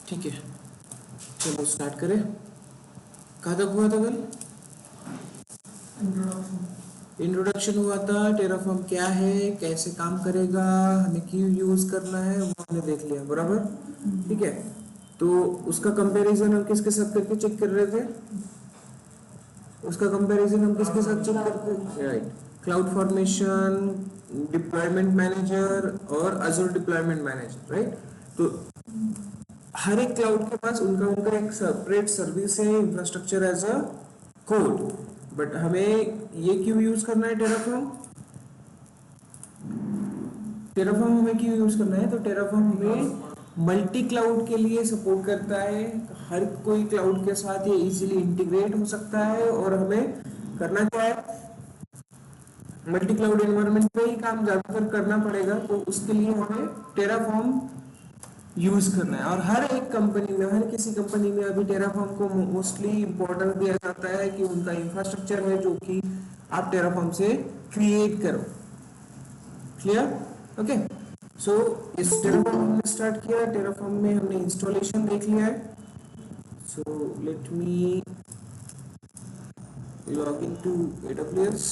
ठीक है, चलो स्टार्ट करें। कहाँ तक हुआ था कल? इंट्रोडक्शन हुआ था। टेराफॉर्म क्या है, कैसे काम करेगा, हमें क्यों यूज करना है, वो हमने देख लिया, बराबर। ठीक है, तो उसका कंपैरिजन हम किसके साथ करके चेक कर रहे थे? उसका कंपैरिजन हम किसके साथ चेक करते थे? Right, cloud formation, deployment manager और अजूर डिप्लॉयमेंट मैनेजर, राइट। तो हर एक क्लाउड के पास उनका उनका एक सेपरेट सर्विस है, infrastructure as a code. But हमें ये क्यों यूज करना है टेराफॉर्म? टेराफॉर्म हमें क्यों यूज करना है? तो टेराफॉर्म हमें मल्टी क्लाउड के लिए सपोर्ट करता है। हर कोई क्लाउड के साथ ये इजीली इंटीग्रेट हो सकता है और हमें करना क्या है, मल्टी क्लाउड एनवायरनमेंट पे ही काम ज्यादातर करना पड़ेगा। तो उसके लिए हमें टेराफॉर्म यूज करना है। और हर एक कंपनी में, हर किसी कंपनी में अभी टेराफॉर्म को मोस्टली इंपॉर्टेंस दिया जाता है कि उनका इंफ्रास्ट्रक्चर है जो कि आप टेराफॉर्म से क्रिएट करो। क्लियर? ओके, सो इस टेराफॉर्म हमने स्टार्ट किया। टेराफॉर्म में हमने इंस्टॉलेशन देख लिया है। So let me log in to AWS।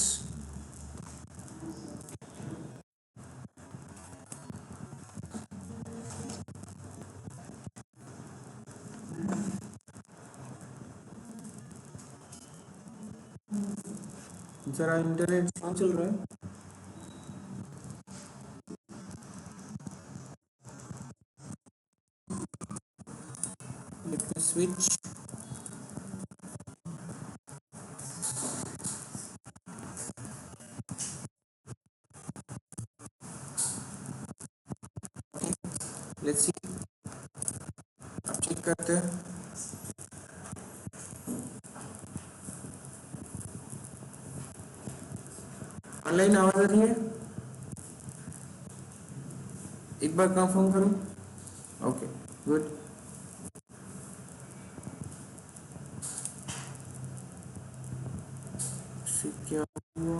जरा इंटरनेट स्लो चल रहा है। Let me switch. Let's see, अब चेक करते हैं। ऑनलाइन आवाज आ रही है? एक बार कंफर्म करो। Okay, good. क्या हुआ?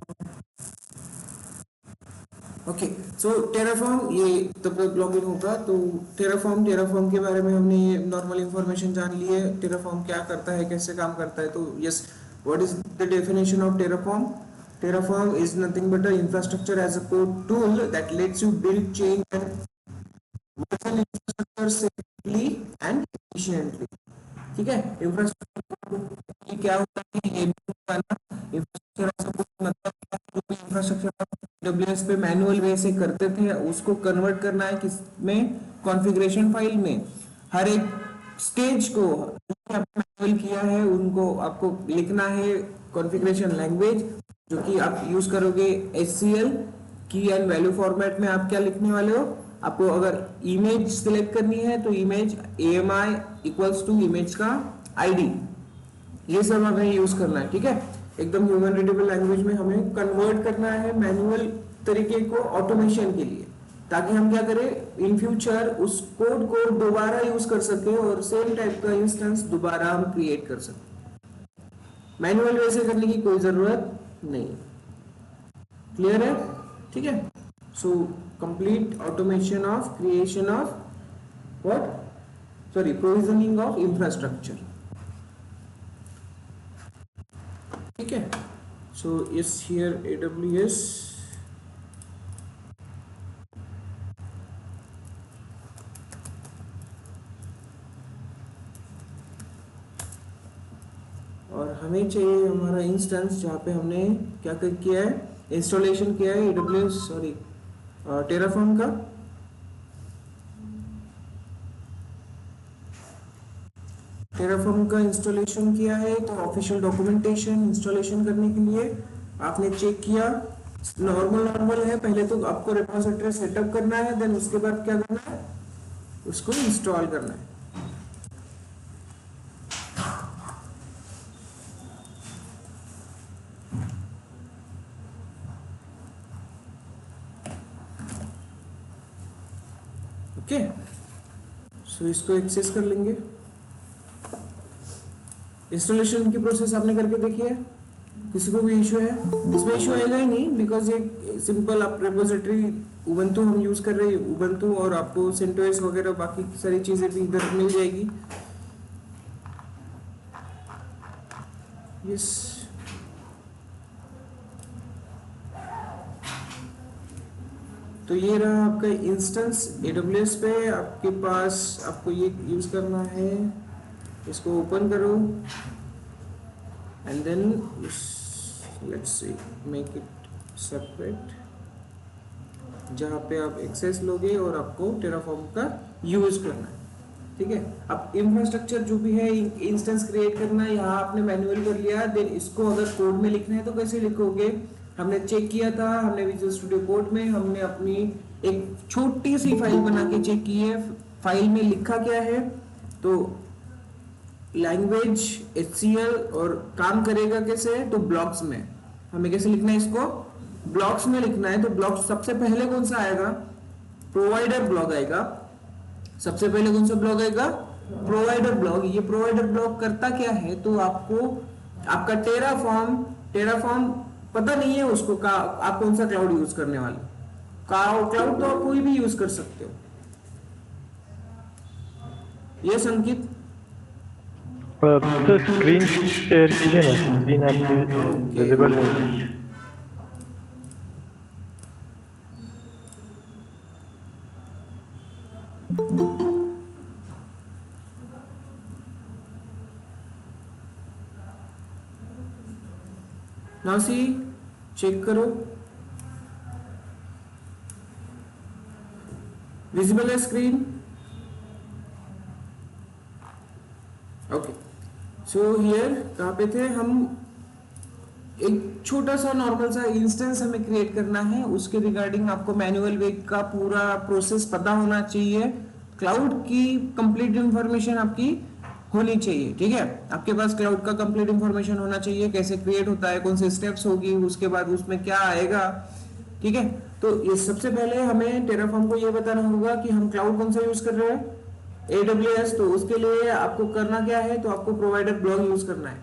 ओके, सो टेराफॉर्म ये तब तक लॉगिन होगा। तो टेराफॉर्म टेराफॉर्म के बारे में हमने ये नॉर्मल इंफॉर्मेशन जान ली है। टेराफॉर्म क्या करता है, कैसे काम करता है। तो yes, what is the definition of Terraform? Terraform is nothing but a infrastructure as a code tool that lets you build, change and version infrastructure safely and efficiently. ठीक है, इंफ्रास्ट्रक्चर क्या होता है ये भी बताना। इंफ्रास्ट्रक्चर मतलब इंफ्रास्ट्रक्चर AWS पे मैनुअल वे से करते थे, उसको कन्वर्ट करना है किस में? कॉन्फ़िगरेशन फाइल में। हर एक स्टेज को मैनुअल किया है उनको आपको लिखना है कॉन्फ़िगरेशन लैंग्वेज, जो कि आप यूज करोगे HCL की एंड वैल्यू फॉर्मेट में। आप क्या लिखने वाले हो? आपको अगर इमेज सिलेक्ट करनी है तो image AMI equals to image का ID, ये सब हमें यूज करना है। ठीक है, एकदम ह्यूमन रीडेबल लैंग्वेज में हमें कन्वर्ट करना है मैनुअल तरीके को ऑटोमेशन के लिए, ताकि हम क्या करें, इन फ्यूचर उस कोड को दोबारा यूज कर सके और सेम टाइप का इंस्टेंस दोबारा हम क्रिएट कर सके। मैनुअल वे से करने की कोई जरूरत नहीं। क्लियर है? ठीक है, so complete automation of creation of what, sorry, provisioning of infrastructure. ठीक है, सो इस हियर AWS। और हमें चाहिए हमारा इंस्टेंस जहाँ पे हमने क्या किया है, इंस्टॉलेशन किया है AWS, सॉरी, टेराफॉर्म का। टेराफॉर्म का इंस्टॉलेशन किया है। तो ऑफिशियल डॉक्यूमेंटेशन इंस्टॉलेशन करने के लिए आपने चेक किया, नॉर्मल नॉर्मल है। पहले तो आपको रिपोजिटरी सेटअप करना है, देन उसके बाद क्या करना है, उसको इंस्टॉल करना है। ओके, सो इसको एक्सेस कर लेंगे। इंस्टॉलेशन की प्रोसेस आपने करके देखी है? किसी को भी इशू है? इसमें इशू आएगा ही नहीं, बिकॉज ये सिंपल आप रिपोजिटरी उबंटू हम यूज कर रहे हैं, उबंटू, और आपको सेंटोस वगैरह बाकी सारी चीजें भी इधर मिल जाएगी। यस, तो ये रहा आपका इंस्टेंस AWS पे। आपके पास आपको ये यूज करना है, इसको ओपन करो and then let's see make it separate, जहाँ पे आप एक्सेस लोगे और आपको टेराफॉर्म का यूज करना है। ठीक है, अब इंफ्रास्ट्रक्चर जो भी है, इंस्टेंस क्रिएट करना है, यहाँ आपने मैनुअल कर लिया, देन इसको अगर कोड में लिखना है तो कैसे लिखोगे? हमने चेक किया था, हमने विजुअल स्टूडियो कोड में हमने अपनी एक छोटी सी फाइल बना के चेक की है। फाइल में लिखा क्या है, तो लैंग्वेज HCL, और काम करेगा कैसे, तो ब्लॉक्स में। हमें कैसे लिखना है इसको? ब्लॉक्स में लिखना है। तो ब्लॉक्स सबसे पहले कौन सा आएगा? प्रोवाइडर ब्लॉक आएगा। सबसे पहले कौन सा ब्लॉक आएगा? Provider block. ये प्रोवाइडर ब्लॉक करता क्या है, तो आपको आपका टेराफॉर्म पता नहीं है उसको का आप कौन सा क्लाउड यूज करने वाले। क्लाउड तो आप कोई भी यूज कर सकते हो। ये संकेत तो स्क्रीन शेयर कीजिए ना, स्क्रीन आपकी विजिबल नहीं। नाउ सी, चेक करो, विजिबल है स्क्रीन? ओके, सो हियर कहाँ पे थे हम? एक छोटा सा नॉर्मल सा इंस्टेंस हमें क्रिएट करना है, उसके रिगार्डिंग आपको मैनुअल वे का पूरा प्रोसेस पता होना चाहिए। क्लाउड की कंप्लीट इंफॉर्मेशन आपकी होनी चाहिए। ठीक है, आपके पास क्लाउड का कंप्लीट इंफॉर्मेशन होना चाहिए, कैसे क्रिएट होता है, कौन से स्टेप्स होगी, उसके बाद उसमें क्या आएगा। ठीक है, तो ये सबसे पहले हमें टेराफॉर्म को ये बताना होगा कि हम क्लाउड कौन सा यूज कर रहे हैं, AWS। तो उसके लिए आपको करना क्या है, तो आपको प्रोवाइडर ब्लॉक यूज करना है।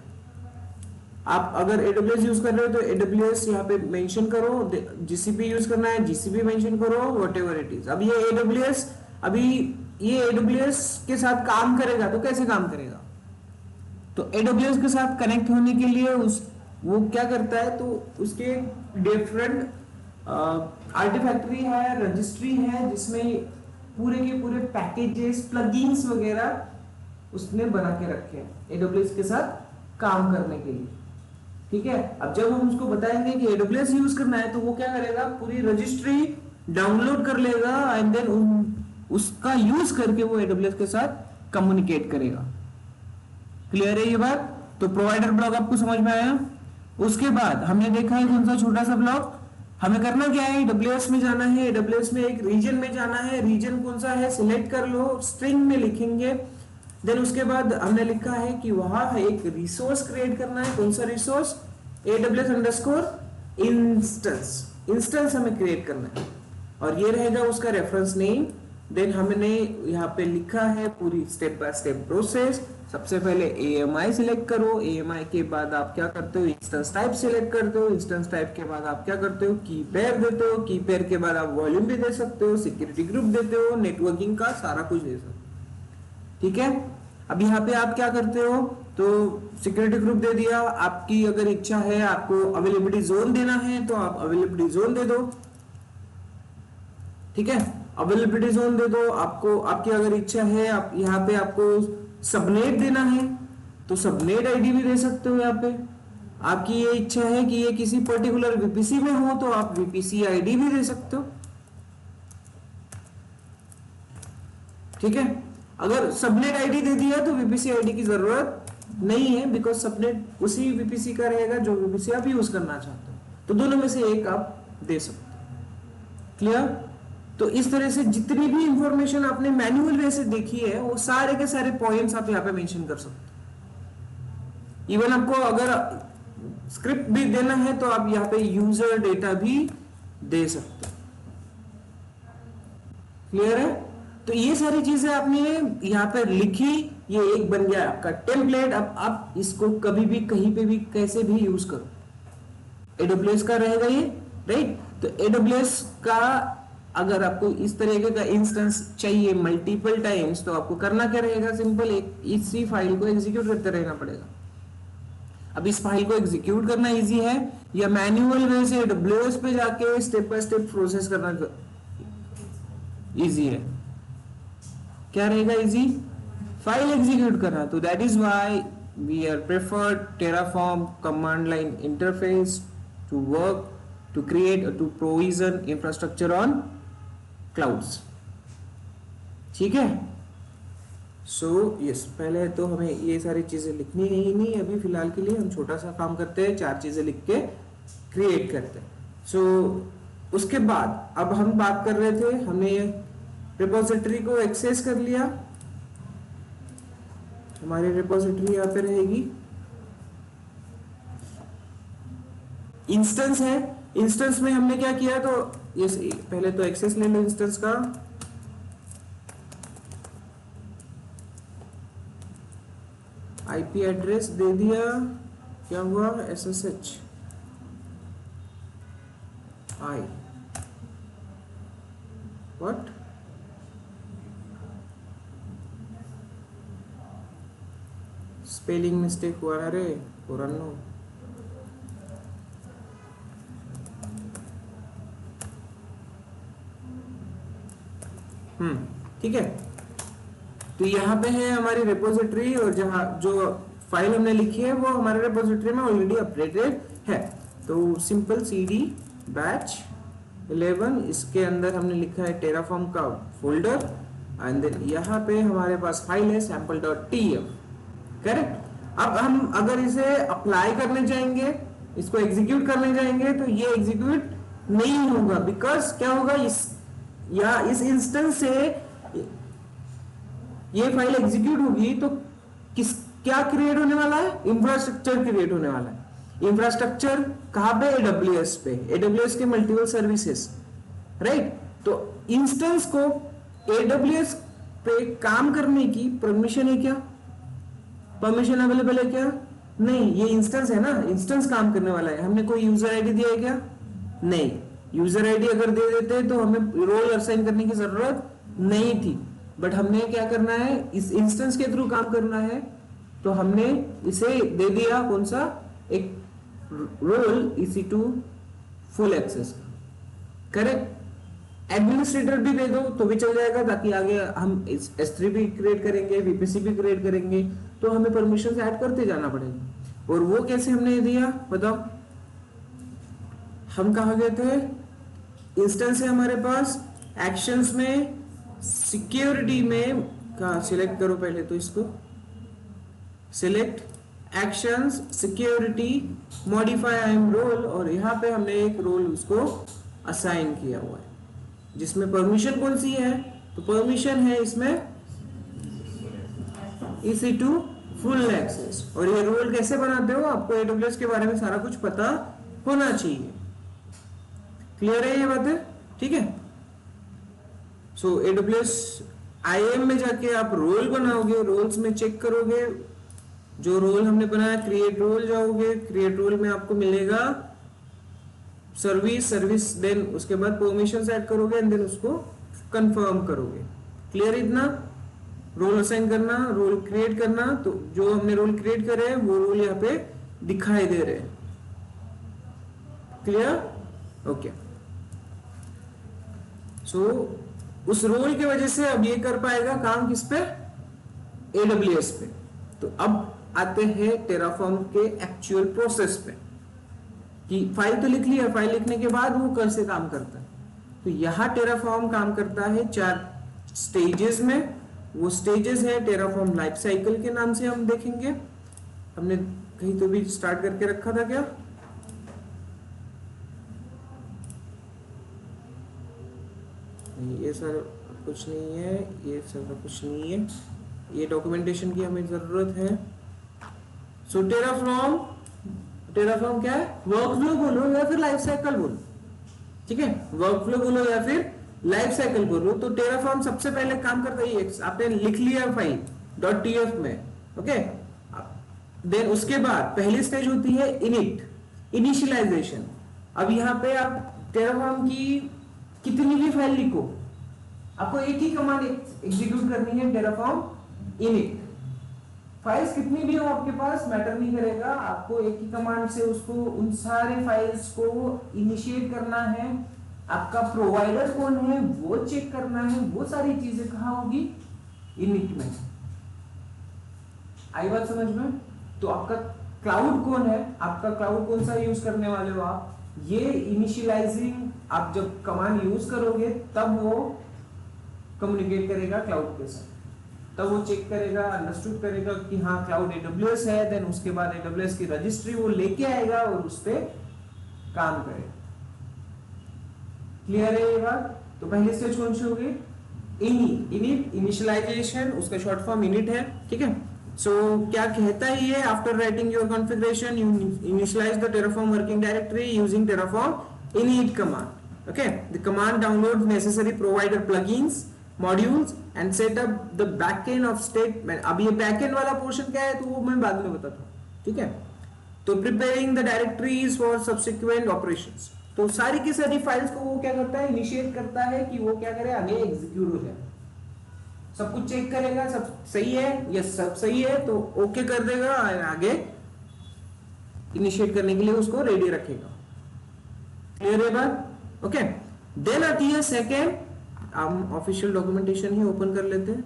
आप अगर AWS यूज कर रहे हो तो AWS यहाँ पे मेंशन करो, GCP यूज करना है GCP मेंशन करो, व्हाटएवर इट इज। अब ये AWS, अभी ये AWS के साथ काम करेगा, तो कैसे काम करेगा? तो AWS के साथ कनेक्ट होने के लिए वो क्या करता है, तो उसके डिफरेंट आर्टिफैक्टरी है, रजिस्ट्री है, जिसमें पूरे के पूरे पैकेजेस, प्लगइन्स वगैरह उसने बना के रखे हैं AWS के साथ काम करने के लिए। ठीक है, अब जब हम उसको बताएंगे कि AWS यूज करना है, तो वो क्या करेगा, पूरी रजिस्ट्री डाउनलोड कर लेगा एंड देन उसका यूज करके वो AWS के साथ कम्युनिकेट करेगा। क्लियर है ये बात? तो प्रोवाइडर ब्लॉक आपको समझ में आया? उसके बाद हमने देखा है कौन सा छोटा सा ब्लॉक, हमें करना क्या है, AWS में जाना है, AWS में एक रीजन में जाना है। रीजन कौन सा है, सिलेक्ट कर लो, स्ट्रिंग में लिखेंगे। देन उसके बाद हमने लिखा है कि वहां एक रिसोर्स क्रिएट करना है। कौन सा रिसोर्स? AWS इंस्टेंस हमें क्रिएट करना है, और ये रहेगा उसका रेफरेंस नेम। देन हमने यहाँ पे लिखा है पूरी स्टेप बाय स्टेप प्रोसेस। सबसे पहले AMI सिलेक्ट करो, AMI के बाद आप क्या करते हो, इंस्टेंस टाइप सिलेक्ट करते हो, इंस्टेंस टाइप के बाद आप क्या करते हो, की पेयर देते हो, की पेयर के बाद आप वॉल्यूम भी दे सकते हो, सिक्योरिटी ग्रुप देते हो, नेटवर्किंग का सारा कुछ दे सकते हो। ठीक है, अब यहाँ पे आप क्या करते हो, तो सिक्योरिटी ग्रुप दे दिया। आपकी अगर इच्छा है आपको अवेलेबिलिटी जोन देना है, तो आप अवेलेबिलिटी जोन दे दो। ठीक है, अवेलेबिलिटी जोन दे दो। आपको आपकी अगर इच्छा है, आप यहाँ पे आपको सबनेट देना है, तो सबनेट आईडी भी दे सकते हो। यहाँ पे आपकी ये इच्छा है कि ये किसी पर्टिकुलर VPC में हो, तो आप VPC आईडी भी दे सकते हो। ठीक है, अगर सबनेट आईडी दे दिया तो VPC आईडी की जरूरत नहीं है, बिकॉज सबनेट उसी VPC का रहेगा जो VPC आप यूज करना चाहते हो। तो दोनों में से एक आप दे सकते हो। क्लियर? तो इस तरह से जितनी भी इंफॉर्मेशन आपने मैनुअल वे से देखी है, वो सारे के सारे पॉइंट्स आप यहाँ पे मेंशन कर सकते हो। इवन आपको अगर स्क्रिप्ट भी देना है, तो आप यहाँ पे यूजर डेटा भी दे सकते हो। क्लियर है? तो ये सारी चीजें आपने यहाँ पे लिखी, ये एक बन गया आपका टेम्पलेट। अब आप इसको कभी भी कहीं पे भी कैसे भी यूज करो। AWS का रहेगा ये, राइट? तो AWS का अगर आपको इस तरीके का इंस्टेंस चाहिए मल्टीपल टाइम्स, तो आपको करना क्या रहेगा, सिंपल एक इसी फाइल को एग्जीक्यूट करते रहना पड़ेगा। अब इस फाइल को एग्जीक्यूट करना इजी है या मैन्युअल वे से AWS पे जाके स्टेप बाय स्टेप प्रोसेस करना इजी है? क्या रहेगा इजी? फाइल एग्जीक्यूट करना। तो that is why we are preferred Terraform command line interface to work to create to provision infrastructure on clouds. ठीक है, सो यस, पहले तो हमें ये सारी चीजें लिखनी है ही नहीं अभी फिलहाल के लिए, हम छोटा सा काम करते हैं, 4 चीजें लिख के क्रिएट करते हैं। सो उसके बाद अब हम बात कर रहे थे, हमने रिपोजिटरी को एक्सेस कर लिया, हमारी रिपोजिटरी यहाँ पे रहेगी, इंस्टेंस है, इंस्टेंस में हमने क्या किया, तो यस पहले तो एक्सेस ले लो इंस्टेंस का, आईपी एड्रेस दे दिया, क्या हुआ, SSH I what, spelling mistake हुआ ना रे पुरानो, ठीक है। तो यहाँ पे है हमारी रिपोजिटरी, और जहाँ जो फाइल हमने लिखी है वो हमारे रिपोजिटरी में ऑलरेडी अपडेटेड है। तो सिंपल cd बैच 11, इसके अंदर हमने लिखा है टेराफॉर्म का फोल्डर, एंड देन यहाँ पे हमारे पास फाइल है sample.tf, करेक्ट। अब हम अगर इसे अप्लाई करने जाएंगे, इसको एग्जीक्यूट करने जाएंगे, तो ये एग्जीक्यूट नहीं होगा, बिकॉज क्या होगा, इस इंस्टेंस से ये फाइल एग्जीक्यूट होगी तो क्या क्रिएट होने वाला है, इंफ्रास्ट्रक्चर क्रिएट होने वाला है। इंफ्रास्ट्रक्चर कहां पे, AWS पे, AWS के मल्टीपल सर्विसेज, राइट। तो इंस्टेंस को AWS पे काम करने की परमिशन है क्या, परमिशन अवेलेबल है क्या, नहीं, ये इंस्टेंस है ना, इंस्टेंस काम करने वाला है। हमने कोई यूजर आईडी दिया है क्या, नहीं, यूजर आईडी अगर दे देते तो हमें रोल असाइन करने की जरूरत नहीं थी, बट हमने क्या करना है, इस इंस्टेंस के थ्रू काम करना है, तो हमने इसे दे दिया कौन सा, एक role EC2 full access, correct. Administrator भी दे दो तो भी चल जाएगा, ताकि आगे हम S3 भी क्रिएट करेंगे, VPC भी क्रिएट करेंगे, तो हमें परमिशन ऐड करते जाना पड़ेगा। और वो कैसे हमने दिया बताओ, हम कहा गए थे, इंस्टेंस है हमारे पास, एक्शंस में, सिक्योरिटी में, कहा सिलेक्ट करो पहले तो इसको, select actions, security, modify IAM role, और यहाँ पे हमने एक रोल उसको असाइन किया हुआ है, जिसमें परमिशन कौन सी है, तो परमिशन है इसमें EC2 फुल एक्सेस। और ये रोल कैसे बनाते हो, आपको AWS के बारे में सारा कुछ पता होना चाहिए, क्लियर है ये बातें, ठीक है। सो AWS IAM में जाके आप रोल बनाओगे, रोल्स में चेक करोगे, जो रोल हमने बनाया क्रिएट रोल जाओगे, क्रिएट रोल में आपको मिलेगा सर्विस, देन उसके बाद परमिशन ऐड करोगे, एंड देन उसको कंफर्म करोगे, क्लियर। इतना रोल असाइन करना, रोल क्रिएट करना, तो जो हमने रोल क्रिएट करे हैं वो रोल यहाँ पे दिखाई दे रहे हैं, क्लियर, ओके। सो उस रोल की वजह से अब ये कर पाएगा काम किस पे, AWS पे। तो अब आते हैं टेराफॉर्म के एक्चुअल प्रोसेस पे, कि फाइल तो लिख लिया, फाइल लिखने के बाद वो कैसे काम करता है। तो यहां टेराफॉर्म काम करता है 4 स्टेजेस में, वो स्टेजेस है टेराफॉर्म लाइफ साइकिल के नाम से हम देखेंगे। हमने कहीं तो भी स्टार्ट करके रखा था क्या, ये सर कुछ नहीं है, ये सर कुछ नहीं है, ये डॉक्यूमेंटेशन की हमें जरूरत है। सो टेराफॉर्म क्या है, वर्कफ्लो बोलो या फिर लाइफ साइकिल बोलो, ठीक है, वर्कफ्लो बोलो या फिर लाइफ साइकिल बोलो। तो टेराफॉर्म सबसे पहले काम करता है, आपने लिख लिया फाइल .tf में, ओके। देन उसके बाद पहली स्टेज होती है इनिशियलाइजेशन। अब यहाँ पे आप टेराफॉर्म की कितनी भी फाइल लिखो, आपको एक ही कमांड एग्जीक्यूट करनी है, टेराफॉर्म इनिट। फाइल्स कितनी भी हो आपके पास मैटर नहीं करेगा, आपको एक ही कमांड से उसको उन सारे फाइल्स को इनिशिएट करना है। आपका प्रोवाइडर कौन है वो चेक करना है, वो सारी चीजें कहाँ होगी, इनिट में। आई बात समझ में? तो आपका क्लाउड कौन है, आपका क्लाउड कौन सा यूज करने वाले हो आप, ये इनिशियलाइजिंग आप जब कमांड यूज करोगे तब वो कम्युनिकेट करेगा क्लाउड के साथ, तब वो चेक करेगा, अंडरस्टूड करेगा कि हाँ क्लाउड AWS है, देन उसके बाद AWS की रजिस्ट्री वो लेके आएगा और उस पर काम करेगा। क्लियर है ये बात? तो पहले स्टेज कौन सी होगी, इनिट, इनिशियलाइजेशन, उसका शॉर्ट फॉर्म इनिट है, ठीक है। सो क्या कहता है ये, after writing your configuration you initialize the Terraform working directory using Terraform init command. Okay, the command downloads necessary provider plugins modules and set up the backend of state. अब ये backend वाला portion क्या है तो वो मैं बाद में बताता हूँ, ठीक है। तो preparing the directories for subsequent operations, तो सारी की सारी फाइल्स को वो क्या करता है, इनिशिएट करता है कि वो क्या करे, आगे एग्जीक्यूट हो जाए। सब कुछ चेक करेगा, सब सही है, यस सब सही है तो ओके कर देगा और आगे इनिशिएट करने के लिए उसको रेडी रखेगा। क्लियर है बात? ओके, देन आती है सेकेंड, हम ऑफिशियल डॉक्यूमेंटेशन ही ओपन कर लेते हैं।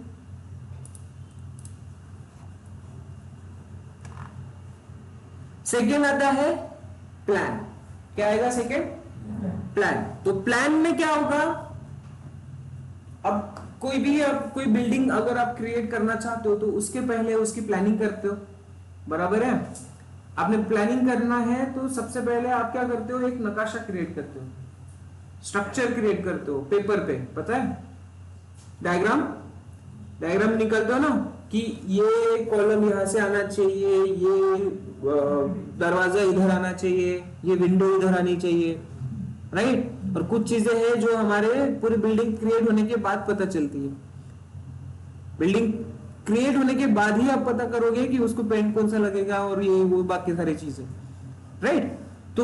सेकेंड आता है प्लान। क्या आएगा सेकेंड? प्लान। तो प्लान में क्या होगा, अब कोई भी अब कोई बिल्डिंग अगर आप क्रिएट करना चाहते हो तो उसके पहले उसकी प्लानिंग करते हो, बराबर है। आपने प्लानिंग करना है तो सबसे पहले आप क्या करते हो, एक नक्शा क्रिएट करते हो, स्ट्रक्चर क्रिएट करते हो पेपर पे, पता है, डायग्राम निकलते हो ना कि ये कॉलम यहां से आना चाहिए, ये दरवाजा इधर आना चाहिए, ये विंडो इधर आनी चाहिए, राइट। और कुछ चीजें हैं जो हमारे पूरी बिल्डिंग क्रिएट होने के बाद पता चलती है। बिल्डिंग क्रिएट होने के बाद ही आप पता करोगे कि उसको पेंट कौन सा लगेगा और ये वो बाकी सारी चीजें, राइट। तो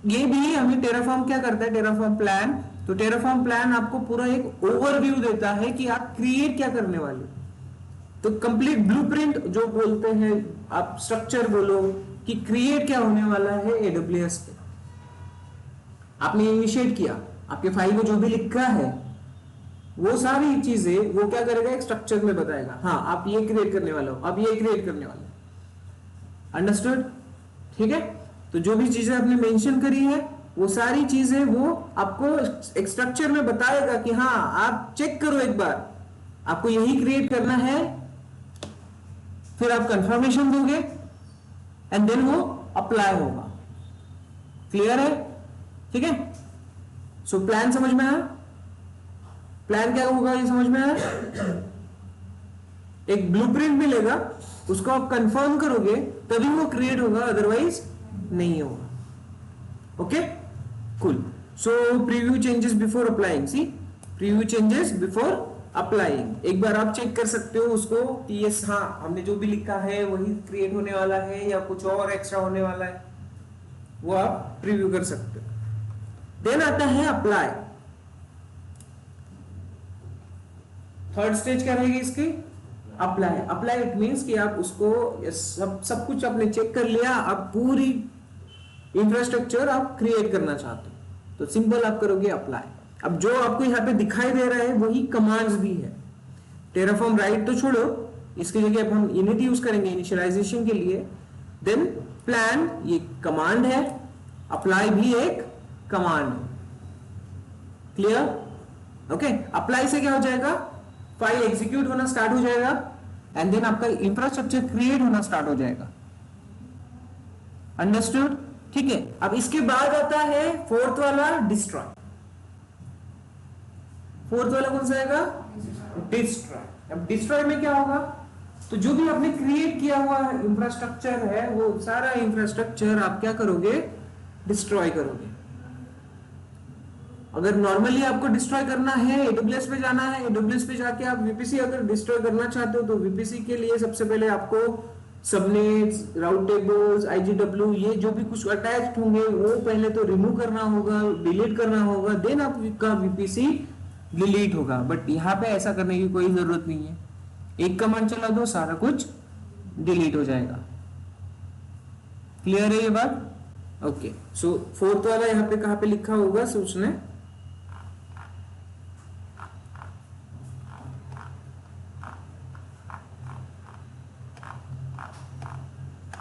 ये भी हमें टेराफॉर्म क्या करता है, टेराफॉर्म प्लान। तो टेराफॉर्म प्लान आपको पूरा एक ओवरव्यू देता है कि आप क्रिएट क्या करने वाले। तो कंप्लीट ब्लूप्रिंट जो बोलते हैं, आप स्ट्रक्चर बोलो कि क्रिएट क्या होने वाला है AWS पे। आपने इनिशिएट किया, आपके फाइल में जो भी लिखा है वो सारी चीजें वो क्या करेगा, एक स्ट्रक्चर में बताएगा, हाँ आप ये क्रिएट करने वाले हो, आप ये क्रिएट करने वाले हो। अंडरस्टूड? ठीक है। तो जो भी चीजें आपने मेंशन करी है वो सारी चीजें वो आपको एक स्ट्रक्चर में बताएगा कि हाँ आप चेक करो एक बार, आपको यही क्रिएट करना है, फिर आप कंफर्मेशन दोगे एंड देन वो अप्लाई होगा। क्लियर है? ठीक है। सो प्लान समझ में आया? प्लान क्या होगा ये समझ में आया? एक ब्लूप्रिंट मिलेगा, उसको आप कंफर्म करोगे तभी वो क्रिएट होगा, अदरवाइज नहीं होगा। Okay, cool. So preview changes before applying, see preview changes before applying. एक बार आप चेक कर सकते हो उसको कि यस हाँ हमने जो भी लिखा है वही क्रिएट होने वाला है या कुछ और एक्स्ट्रा होने वाला है, वो आप प्रीव्यू कर सकते हो। देन आता है अप्लाई। थर्ड स्टेज क्या रहेगी इसकी? अप्लाई। अप्लाई इट मींस कि आप उसको सब कुछ आपने चेक कर लिया, आप पूरी इंफ्रास्ट्रक्चर आप क्रिएट करना चाहते हो तो सिंपल आप करोगे अप्लाई। अब जो आपको यहाँ पे दिखाई दे रहा है वही कमांड्स भी है। टेराफॉर्म राइट तो छोड़ो, इसकी जगह अब हम इनिट यूज करेंगे इनिशियलाइजेशन के लिए। देन प्लान ये कमांड है, अप्लाई भी एक कमांड है। क्लियर? ओके। अप्लाई से क्या हो जाएगा, फाइल एग्जीक्यूट होना स्टार्ट हो जाएगा एंड देन आपका इंफ्रास्ट्रक्चर क्रिएट होना स्टार्ट हो जाएगा। अंडरस्टूड? ठीक है। अब इसके बाद आता है फोर्थ वाला, डिस्ट्रॉय। फोर्थ वाला कौन सा आएगा? डिस्ट्रॉय। अब डिस्ट्रॉय में क्या होगा, तो जो भी आपने क्रिएट किया हुआ इंफ्रास्ट्रक्चर है वो सारा इंफ्रास्ट्रक्चर आप क्या करोगे, डिस्ट्रॉय करोगे। अगर नॉर्मली आपको डिस्ट्रॉय करना है, AWS पे जाना है, AWS पे जाके आप VPC अगर डिस्ट्रॉय करना चाहते हो तो VPC के लिए सबसे पहले आपको सबनेट्स, राउट टेबल्स, IGW, ये जो भी कुछ अटैच्ड होंगे वो पहले तो रिमूव करना होगा, डिलीट करना होगा, देन आपका VPC डिलीट होगा। बट यहाँ पे ऐसा करने की कोई जरूरत नहीं है, एक कमांड चला दो सारा कुछ डिलीट हो जाएगा। क्लियर है ये बात? ओके, सो फोर्थ वाला यहाँ पे कहाँ पे लिखा होगा सोचने,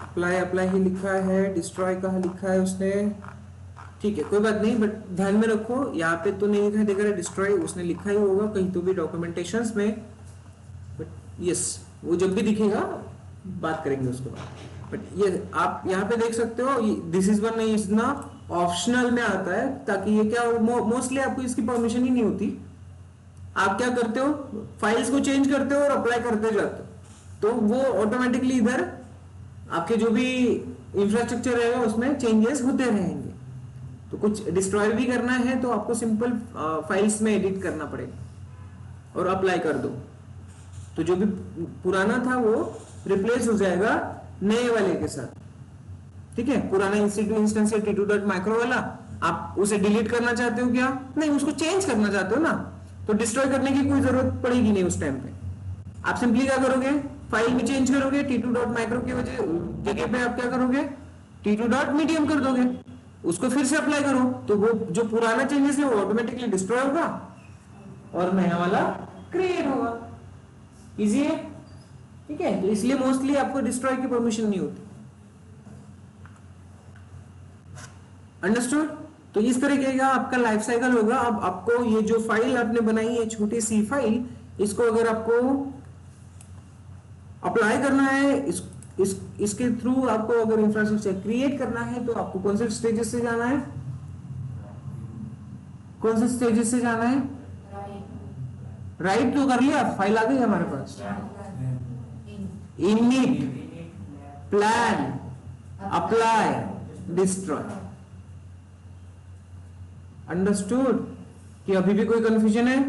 अप्लाई अप्लाई ही लिखा है, डिस्ट्रॉय कहाँ लिखा है उसने, ठीक है कोई बात नहीं, बट ध्यान में रखो यहाँ पे तो नहीं दिखाई देगा डिस्ट्रॉय, उसने लिखा ही होगा कहीं तो भी डॉक्यूमेंटेशंस में, बट यस वो जब भी दिखेगा बात करेंगे उसके बाद। बट ये आप यहाँ पे देख सकते हो, दिस इज वन इज ना ऑप्शनल में आता है, ताकि ये क्या मोस्टली आपको इसकी परमिशन ही नहीं होती। आप क्या करते हो, फाइल्स को चेंज करते हो और अप्लाई करते जाते हो, तो वो ऑटोमेटिकली इधर आपके जो भी इंफ्रास्ट्रक्चर रहेगा उसमें चेंजेस होते रहेंगे। तो कुछ डिस्ट्रॉय भी करना है तो आपको सिंपल फाइल्स में एडिट करना पड़ेगा और अप्लाई कर दो, तो जो भी पुराना था वो रिप्लेस हो जाएगा नए वाले के साथ। ठीक है, पुराना EC2 इंस्टेंस T2.micro वाला आप उसे डिलीट करना चाहते हो क्या? नहीं, उसको चेंज करना चाहते हो ना, तो डिस्ट्रॉय करने की कोई जरूरत पड़ेगी नहीं उस टाइम पे। आप सिंपली क्या करोगे, फाइल में चेंज करोगे, T2.micro की जगह पे आप क्या करोगे, T2.medium कर दोगे, उसको फिर से अप्लाई करो, तो वो जो पुराना चेंजेस है वो ऑटोमेटिकली डिस्ट्रॉय होगा और नया वाला क्रिएट होगा। इजी है, ठीक है, तो इसलिए मोस्टली आपको डिस्ट्रॉय की परमिशन नहीं होती। अंडरस्टूड? तो इस तरीके का आपका लाइफ साइकिल होगा। अब आपको ये जो फाइल आपने बनाई है छोटी सी फाइल, इसको अगर आपको अप्लाई करना है, इसके थ्रू आपको अगर इंफ्रास्ट्रक्चर क्रिएट करना है, तो आपको कौन से स्टेजेस से जाना है, कौन से स्टेजेस से जाना है? राइट तो कर लिया, फाइल आ गई हमारे पास। Init, plan, apply, destroy. Understood? कि अभी भी कोई कंफ्यूजन है?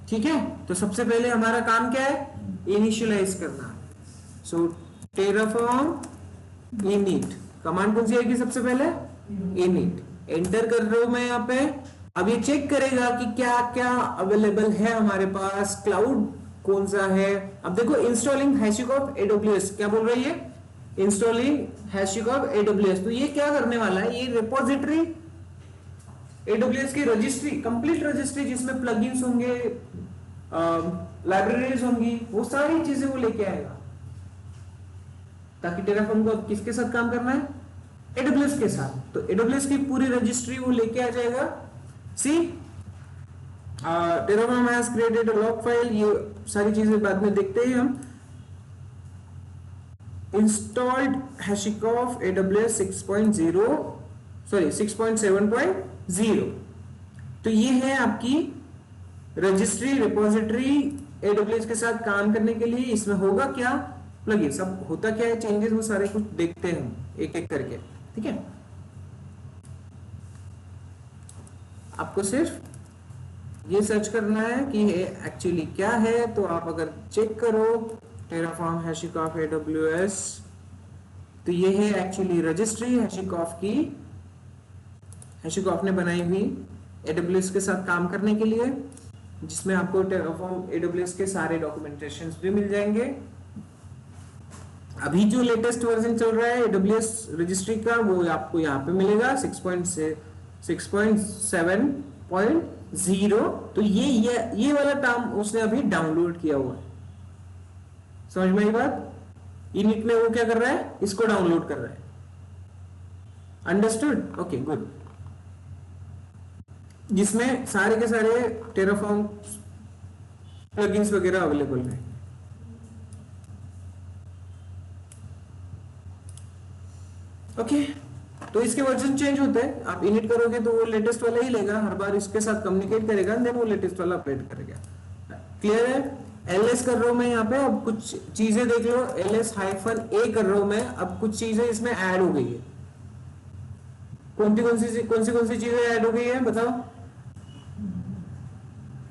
ठीक है, तो सबसे पहले हमारा काम क्या है, इनिशियलाइज करना है। सो terraform init कमांड कौन सी आएगी सबसे पहले, init एंटर कर रहा हूं मैं यहाँ पे। अब ये चेक करेगा कि क्या क्या अवेलेबल है हमारे पास, क्लाउड कौन सा है। अब देखो, इंस्टॉलिंग HashiCorp AWS क्या बोल रही है, इंस्टॉलिंग HashiCorp AWS। तो ये क्या करने वाला है, ये रिपोजिटरी AWS की रजिस्ट्री, कंप्लीट रजिस्ट्री जिसमें प्लगइन्स होंगे, लाइब्रेरीज होंगी, वो सारी चीजें वो लेके आएगा। ताकि टेराफॉर्म को किसके साथ काम करना है, AWS के साथ, तो AWS की पूरी रजिस्ट्री वो लेके आ जाएगा। See Terraform has created a log file, ये सारी चीजें बाद में देखते हैं हम। Installed HashiCorp AWS 6.0 sorry 6.7.0। तो ये है आपकी रजिस्ट्री, रिपोजिटरी AWS के साथ काम करने के लिए। इसमें होगा क्या, प्लगइन सब होता क्या है, चेंजेस वो सारे कुछ देखते हैं एक एक करके। ठीक है, आपको सिर्फ ये सर्च करना है कि एक्चुअली क्या है। तो आप अगर चेक करो Terraform HashiCorp AWS, तो ये है एक्चुअली रजिस्ट्री HashiCorp की, HashiCorp ने बनाई हुई AWS के साथ काम करने के लिए, जिसमें आपको Terraform AWS के सारे डॉक्यूमेंटेशंस भी मिल जाएंगे। अभी जो लेटेस्ट वर्जन चल रहा है AWS रजिस्ट्री का, वो आपको यहाँ पे मिलेगा 6.7.0। तो ये वाला टर्म उसने अभी डाउनलोड किया हुआ है। समझ में आई बात? इनिट में वो क्या कर रहा है, इसको डाउनलोड कर रहा है। अंडरस्टूड? Okay good. जिसमें सारे के सारे टेराफॉर्म प्लगइन्स वगैरह अवेलेबल है। ओके, तो इसके वर्जन चेंज होते हैं। आप इनिट करोगे तो वो लेटेस्ट वाला ही लेगा, हर बार इसके साथ कम्युनिकेट करेगा, देन वो लेटेस्ट वाला अपडेट करेगा। क्लियर है? ls कर रहा हूं मैं यहाँ पे। अब कुछ चीजें देख लो, ls-a कर रहा हूं मैं। अब कुछ चीजें इसमें ऐड हो गई है। कौन सी चीजें ऐड हो गई है बताओ?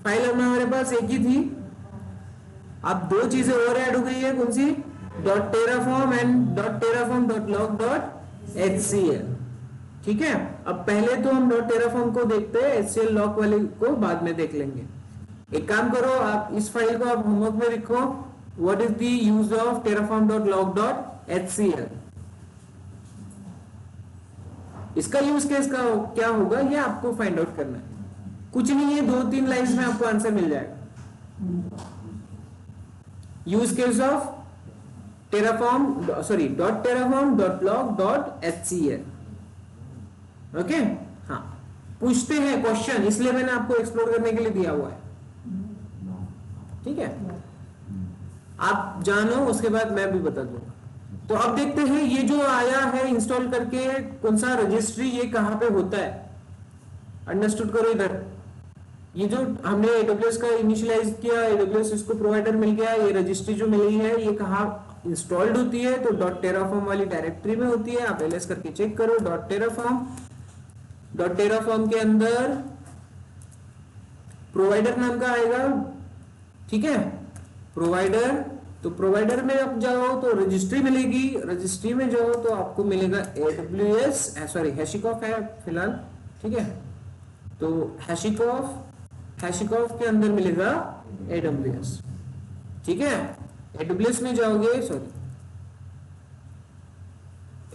फाइल हमारे पास एक ही थी, अब दो चीजें और ऐड हो गई है। कौन सी? Dot Terraform and dot Terraform dot log dot HCL. ठीक है, अब पहले तो हम डॉट टेराफॉर्म को देखते हैं, एचसीएल लॉग वाले को बाद में देख लेंगे। एक काम करो, आप इस फाइल को आप होमवर्क में लिखो, what is the use of Terraform dot log dot HCL. इसका यूज केस का क्या होगा ये आपको फाइंड आउट करना है, कुछ नहीं है, 2-3 लाइंस में आपको आंसर मिल जाएगा। Use case of Terraform sorry dot Terraform dot log dot HCL. Okay, हाँ पूछते हैं क्वेश्चन, इसलिए मैंने आपको एक्सप्लोर करने के लिए दिया हुआ है। ठीक है, आप जानो, उसके बाद मैं भी बता दूंगा। तो अब देखते हैं ये जो आया है इंस्टॉल करके, कौन सा रजिस्ट्री, ये कहां पे होता है, अंडरस्टूड करो। इधर ये जो हमने AWS का इनिशियलाइज किया, AWS इसको प्रोवाइडर मिल गया, ये रजिस्ट्री जो मिली है ये कहां इंस्टॉल्ड होती है, तो डॉट टेराफॉर्म वाली डायरेक्टरी में होती है। आप ls करके चेक करो, डॉट टेराफॉर्म के अंदर प्रोवाइडर नाम का आएगा। ठीक है, प्रोवाइडर, तो प्रोवाइडर में आप जाओ तो रजिस्ट्री मिलेगी, रजिस्ट्री में जाओ तो आपको मिलेगा AWS, सॉरी हैशिकॉफ है फिलहाल। ठीक है, तो हैशिकॉफ के अंदर मिलेगा AWS। ठीक है, AWS में जाओगे,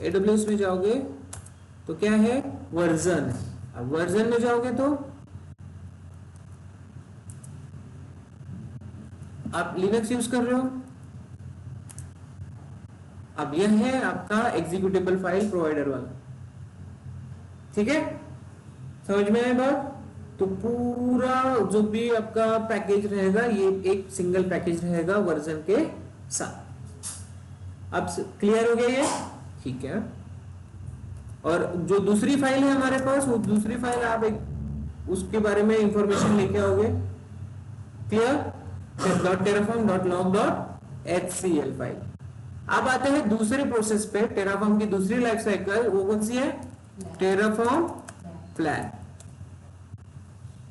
AWS में जाओगे तो क्या है, वर्जन। अब वर्जन में जाओगे तो आप लिनक्स यूज कर रहे हो। अब यह है आपका एग्जीक्यूटेबल फाइल प्रोवाइडर वाला। ठीक है, समझ में आए बात। तो पूरा जो भी आपका पैकेज रहेगा ये एक सिंगल पैकेज रहेगा वर्जन के साथ। अब क्लियर हो गया ये, ठीक है। और जो दूसरी फाइल है हमारे पास, वो दूसरी फाइल आप एक उसके बारे में इंफॉर्मेशन लेके आओगे। Clear, dot Terraform dot log dot HCL file. अब आते हैं दूसरे प्रोसेस पे, टेराफॉर्म की दूसरी लाइफ साइकिल, वो कौन सी है, टेराफॉर्म प्लान।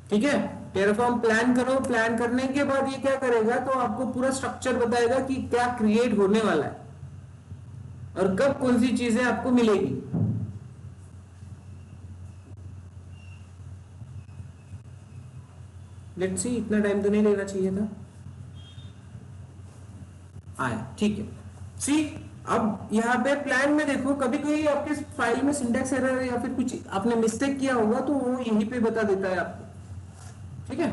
ठीक है, टेराफॉर्म प्लान करो, प्लान करने के बाद ये क्या करेगा, तो आपको पूरा स्ट्रक्चर बताएगा कि क्या क्रिएट होने वाला है और कब कौन सी चीजें आपको मिलेगी। लेट्स सी, इतना टाइम तो नहीं लेना चाहिए था। आया, ठीक है। सी, अब यहाँ पे प्लान में देखो, कभी कोई आपके फाइल में सिंटैक्स एरर या फिर कुछ आपने मिस्टेक किया होगा तो वो यहीं पे बता देता है आपको। ठीक है,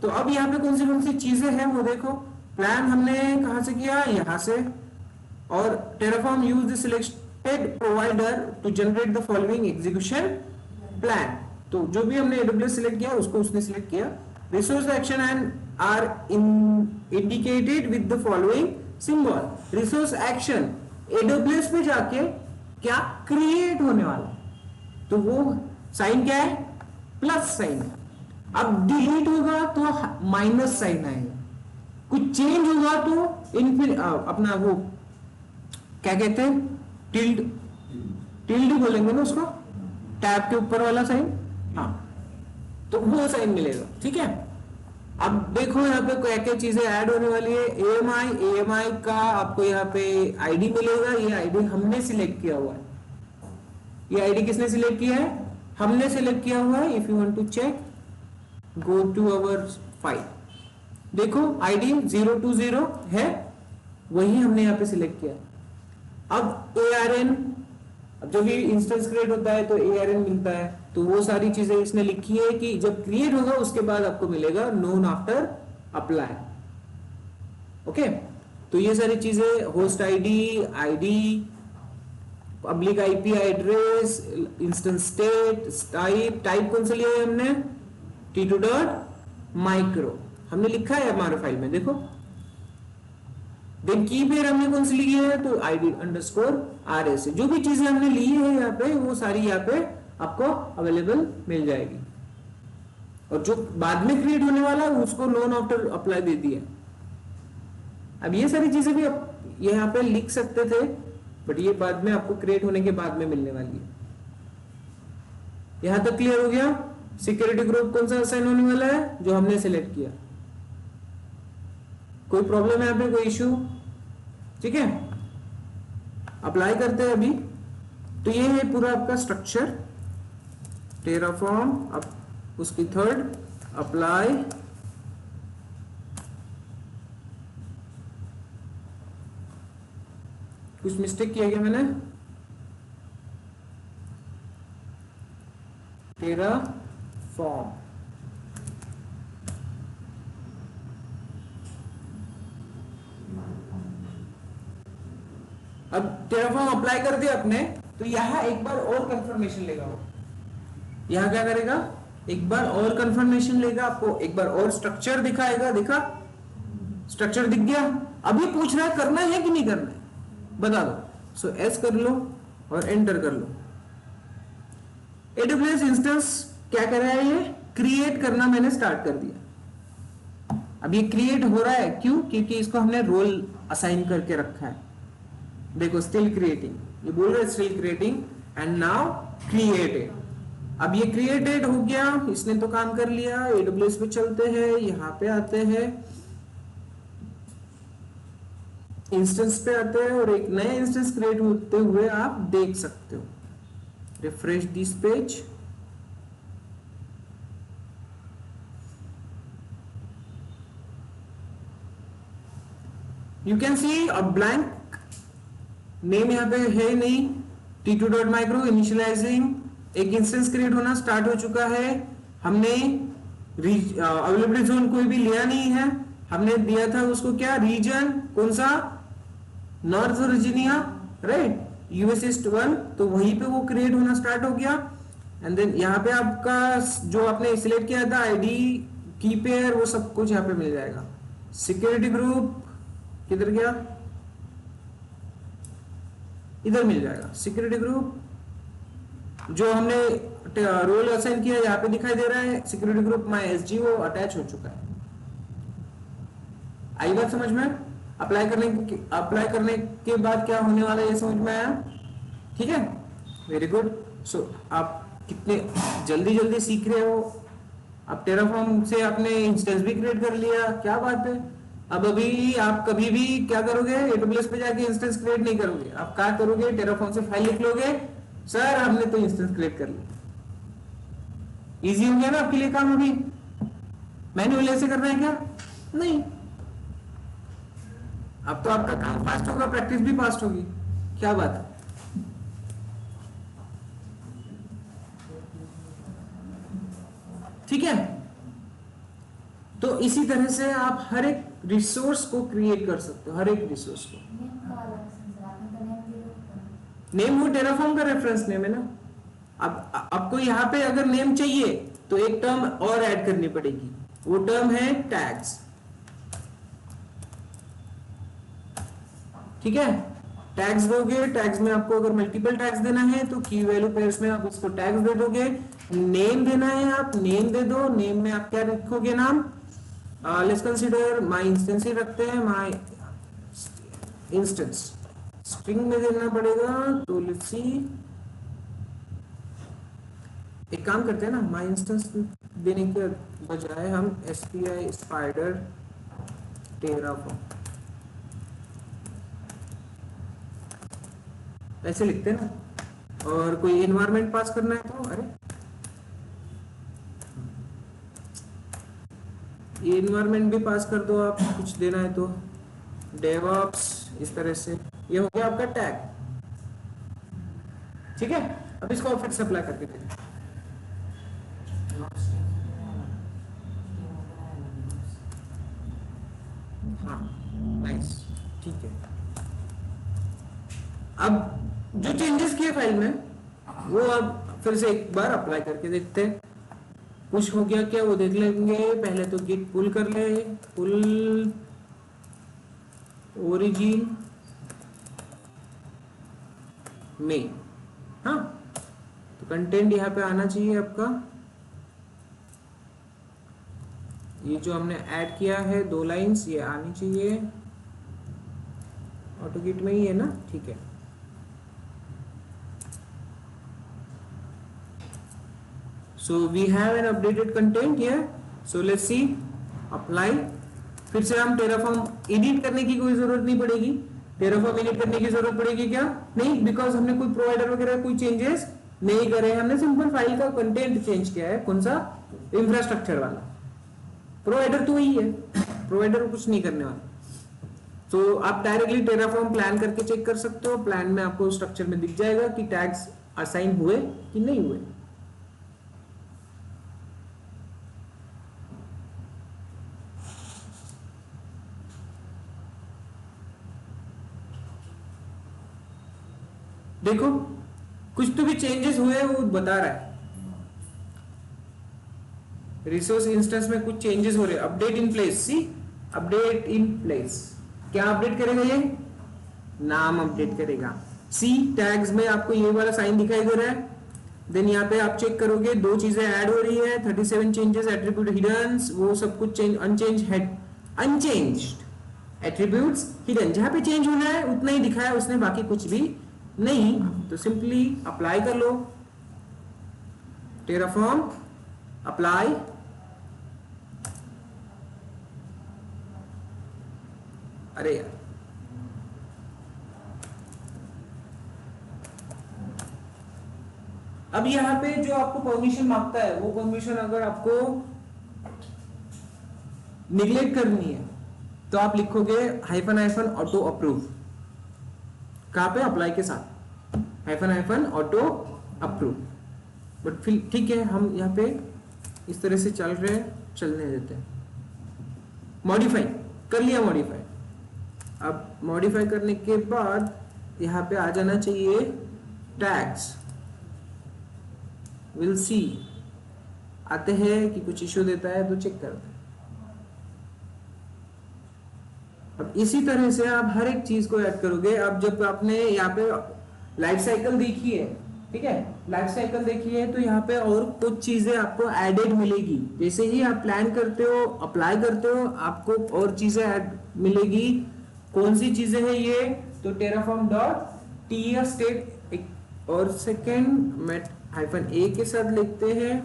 तो अब यहाँ पे कौन सी चीजें हैं वो देखो। प्लान हमने कहां से किया, यहां से। और Terraform use the selected provider to generate the following execution plan. तो जो भी हमने AWS सिलेक्ट किया उसको उसने सिलेक्ट किया। Resource action and are indicated with the following symbol. Resource action AWS पे जाके क्या क्रिएट होने वाला, तो वो साइन क्या है, प्लस साइन है। अब डिलीट होगा तो माइनस साइन आएगा, कुछ चेंज होगा तो इनफिन अपना वो क्या कहते हैं, टिल्ड बोलेंगे ना उसको, टैब के ऊपर वाला साइन, हाँ, तो वो साइन मिलेगा। ठीक है, अब देखो यहाँ पे क्या क्या चीजें ऐड होने वाली है। AMI का आपको यहाँ पे आईडी मिलेगा, ये आईडी हमने सिलेक्ट किया हुआ है। ये आईडी किसने सिलेक्ट किया है, हमने सिलेक्ट किया हुआ है। If you want to check, go to our file, देखो आईडी 020 है, वही हमने यहाँ पे सिलेक्ट किया। अब ARN, अब जो भी इंस्टेंस क्रिएट होता है तो ARN मिलता है, तो वो सारी चीजें इसने लिखी है कि जब क्रिएट होगा उसके बाद आपको मिलेगा नोन आफ्टर अप्लाई। ओके, तो ये सारी चीजें, host ID, public IP address, instance state, type कौन सा लिया है हमने, T2.micro हमने लिखा है हमारे फाइल में, देखो। देन की पेयर हमने कौन सी ली है, तो ID_RS। जो भी चीजें हमने ली है यहाँ पे, वो सारी यहाँ पे आपको अवेलेबल मिल जाएगी। और जो बाद में क्रिएट होने वाला है उसको नोन आफ्टर अप्लाई दे दिया। अब ये सारी चीजें भी आप यहाँ पे लिख सकते थे, बट ये बाद में आपको क्रिएट होने के बाद में मिलने वाली है। यहां तक क्लियर हो गया। सिक्योरिटी ग्रुप कौन सा असाइन होने वाला है, जो हमने सिलेक्ट किया। कोई प्रॉब्लम है यहाँ पे, कोई इश्यू, ठीक है। अप्लाई करते हैं अभी। तो ये है पूरा आपका स्ट्रक्चर टेराफॉर्म। अब उसकी थर्ड अप्लाई, कुछ मिस्टेक किया गया मैंने, टेराफॉर्म। अब टेराफॉर्म अप्लाई कर दिया आपने, तो यहां एक बार और कंफर्मेशन लेगा वो। यहां क्या करेगा, एक बार और कंफर्मेशन लेगा, आपको एक बार और स्ट्रक्चर दिखाएगा। देखा स्ट्रक्चर दिख गया। अभी पूछ रहा है करना है कि नहीं करना है, बता दो। सो एस कर लो और एंटर कर लो। AWS इंस्टेंस क्या कर रहा है, ये क्रिएट करना मैंने स्टार्ट कर दिया। अब ये क्रिएट हो रहा है क्यों, क्योंकि इसको हमने रोल असाइन करके रखा है। देखो स्टिल क्रिएटिंग, ये बोल रहा है still creating and now created. अब ये क्रिएटेड हो गया, इसने तो काम कर लिया। AWS पे चलते हैं, यहां पे आते हैं, इंस्टेंस पे आते हैं और एक नया इंस्टेंस क्रिएट होते हुए आप देख सकते हो। Refresh this page, you can see a blank name यहाँ पे है नहीं। t2.micro इनिशियलाइजिंग, एक इंस्टेंस क्रिएट होना स्टार्ट हो चुका है। हमने अवेलेबिलिटी जोन कोई भी लिया नहीं है, हमने दिया था उसको क्या, रीजन कौन सा, north Virginia, right, US east 1। तो वहीं पे वो क्रिएट होना स्टार्ट हो गया। एंड देन यहाँ पे आपका जो आपने सिलेक्ट किया था आईडी, की पेयर, वो सब कुछ यहाँ पे मिल जाएगा। सिक्योरिटी ग्रुप किधर गया, इधर मिल जाएगा। सिक्योरिटी ग्रुप जो हमने रोल असाइन किया यहाँ पे दिखाई दे रहा है। सिक्योरिटी ग्रुप माय एसजी वो अटैच हो चुका है। आई बात समझ में? अप्लाई करने के बाद क्या होने वाला है ये समझ में आया? ठीक है, वेरी गुड। सो आप कितने जल्दी सीख रहे हो। आप टेराफॉर्म से आपने इंस्टेंस भी क्रिएट कर लिया, क्या बात है। अब अभी आप कभी भी क्या करोगे, AWS पे जाके इंस्टेंस क्रिएट नहीं करोगे। आप क्या करोगे, टेराफॉर्म से फाइल लिख लोगे, सर हमने तो इंस्टेंस क्रिएट कर लिया। इजी हो गया ना आपके लिए काम। अभी मैन्युअल ऐसे करना है क्या? नहीं। अब तो आपका काम फास्ट होगा, प्रैक्टिस भी फास्ट होगी। क्या बात है। ठीक है, तो इसी तरह से आप हर एक रिसोर्स को क्रिएट कर सकते हो। हर एक रिसोर्स को नेम वो टेराफॉर्म का रेफरेंस नेम है ना। अब आपको यहाँ पे अगर नेम चाहिए तो एक टर्म और ऐड करनी पड़ेगी, वो टर्म है टैग्स। ठीक है, टैग्स दोगे। टैग्स में आपको अगर मल्टीपल टैग्स देना है तो की वैल्यू पेयर्स में आप उसको टैग्स दे दोगे। नेम देना है, आप नेम दे दो। नेम में आप क्या रखोगे, नाम। लेट्स कंसीडर माय इंस्टेंस ही रखते हैं, माय इंस्टेंस। स्ट्रिंग में देना पड़ेगा, तो लेट्स सी, एक काम करते हैं ना, माय इंस्टेंस देने के बजाय हम SPI स्पाइडर टेराफॉर्म ऐसे लिखते हैं ना। और कोई एनवायरनमेंट पास करना है तो, अरे ये एनवायरनमेंट भी पास कर दो आप, कुछ देना है तो। डेवऑप्स, इस तरह से। ये हो गया आपका टैग। ठीक है, अब इसको फिर से अप्लाई करके देखते हैं। हाँ, नाइस, ठीक है। अब जो चेंजेस किए फाइल में वो अब फिर से एक बार अप्लाई करके देखते हैं। पुश हो गया क्या वो देख लेंगे। पहले तो गिट पुल कर ले, पुल ओरिजिन में। हाँ, तो कंटेंट यहाँ पे आना चाहिए आपका। ये जो हमने ऐड किया है 2 लाइंस, ये आनी चाहिए। ऑटो गिट में ही है ना, ठीक है। So we have an updated content here. So let's see, apply। फिर से हम टेराफॉर्म एडिट करने की कोई जरूरत नहीं पड़ेगी। टेराफॉर्म इनिट करने की जरूरत पड़ेगी क्या? नहीं, बिकॉज हमने कोई प्रोवाइडर वगैरह कोई चेंजेस नहीं करे, हमने सिंपल फाइल का कंटेंट चेंज किया है। कौन सा? इंफ्रास्ट्रक्चर वाला। प्रोवाइडर तो वही है, प्रोवाइडर को कुछ नहीं करने वाला। तो आप डायरेक्टली टेराफॉर्म प्लान करके चेक कर सकते हो। प्लान में आपको स्ट्रक्चर में दिख जाएगा कि टैग्स असाइन हुए कि नहीं हुए। देखो कुछ तो भी चेंजेस हुए वो बता रहा है। रिसोर्स इंस्टेंस में कुछ चेंजेस हो रहे हैं। Update in place, see update in place, क्या अपडेट करेगा ये? नाम अपडेट करेगा। सी टैग्स में आपको ये वाला साइन दिखाई दे रहा है। देन यहाँ पे आप चेक करोगे दो चीजें ऐड हो रही है, 37 चेंजेस, एट्रीब्यूट हिडन, वो सब कुछ चेंज, अनचेंज्ड एट्रीब्यूट्स हिडन। जहां पे चेंज होना है उतना ही दिखाया उसने, बाकी कुछ भी नहीं। तो सिंपली अप्लाई कर लो टेराफॉर्म, अप्लाई, अरे यार अब यहाँ पे जो आपको परमिशन मांगता है वो परमिशन अगर आपको निगलेक्ट करनी है तो आप लिखोगे हाइफन ऑटो अप्रूव। कहां पे? अप्लाई के साथ हाइफन ऑटो अप्रूव। बट फिर ठीक है, हम यहाँ पे इस तरह से चल रहे हैं, चलने देते हैं। मॉडिफाई कर लिया, मॉडिफाई। अब मॉडिफाई करने के बाद यहाँ पे आ जाना चाहिए टैग्स। विल सी आते हैं कि कुछ इश्यू देता है तो चेक करते हैं। अब इसी तरह से आप हर एक चीज को ऐड करोगे। अब जब आपने यहाँ पे लाइफ साइकिल देखी है, ठीक है, लाइफ साइकिल देखी है, तो यहाँ पे और कुछ चीजें आपको एडेड मिलेगी। जैसे ही आप प्लान करते हो, अप्लाई करते हो, आपको और चीजें ऐड मिलेगी। कौन सी चीजें हैं ये? तो टेराफॉर्म डॉट टीएफ स्टेट और सेकेंड में हाइफन ए के साथ लिखते हैं।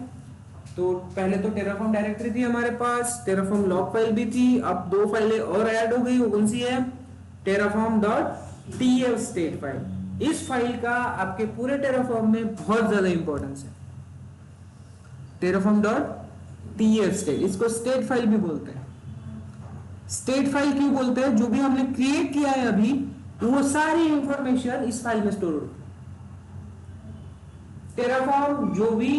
तो पहले तो टेराफॉर्म डायरेक्टरी थी हमारे पास, टेराफॉर्म लॉग फाइल भी थी, अब दो फाइलें और ऐड हो गई। वो कौन सी है? Terraform dot TF state file. इस फाइल का आपके पूरे टेराफॉर्म में बहुत ज्यादा इंपॉर्टेंस है। टेराफॉर्म डॉट टीएफ स्टेट, इसको स्टेट फाइल भी बोलते हैं। स्टेट फाइल क्यों बोलते हैं? जो भी हमने क्रिएट किया है अभी, वो सारी इंफॉर्मेशन इस फाइल में स्टोर होती है। टेराफॉर्म जो भी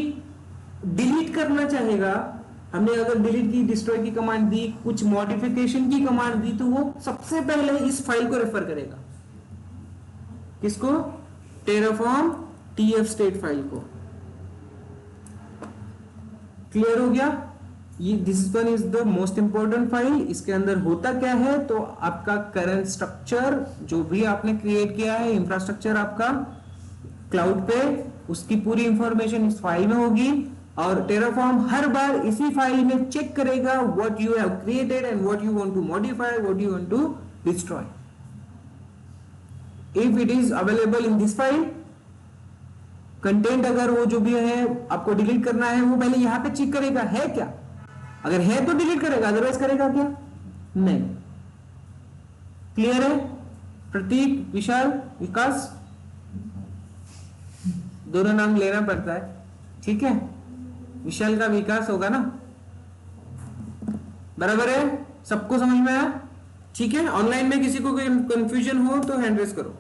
डिलीट करना चाहेगा, हमने अगर डिलीट की, डिस्ट्रॉय की कमांड दी, कुछ मॉडिफिकेशन की कमांड दी, तो वो सबसे पहले इस फाइल को रेफर करेगा। किसको? टेराफॉर्म टीएफ स्टेट फाइल को। क्लियर हो गया? ये this one is the most important file. इसके अंदर होता क्या है? तो आपका करंट स्ट्रक्चर जो भी आपने क्रिएट किया है, इंफ्रास्ट्रक्चर आपका क्लाउड पे, उसकी पूरी इंफॉर्मेशन इस फाइल में होगी। और टेराफॉर्म हर बार इसी फाइल में चेक करेगा what you have created and what you want to modify, what you want to destroy. If it is available in this file, content अगर वो जो भी है आपको डिलीट करना है, वो पहले यहां पे चेक करेगा है क्या। अगर है तो डिलीट करेगा, अदरवाइज करेगा क्या? नहीं। क्लियर है? प्रतीक, विशाल, विकास, दोनों नाम लेना पड़ता है, ठीक है। विशाल का विकास होगा ना, बराबर है? सबको समझ में आया? ठीक है। ऑनलाइन में किसी को कोई कंफ्यूजन हो तो हैंड रेज करो।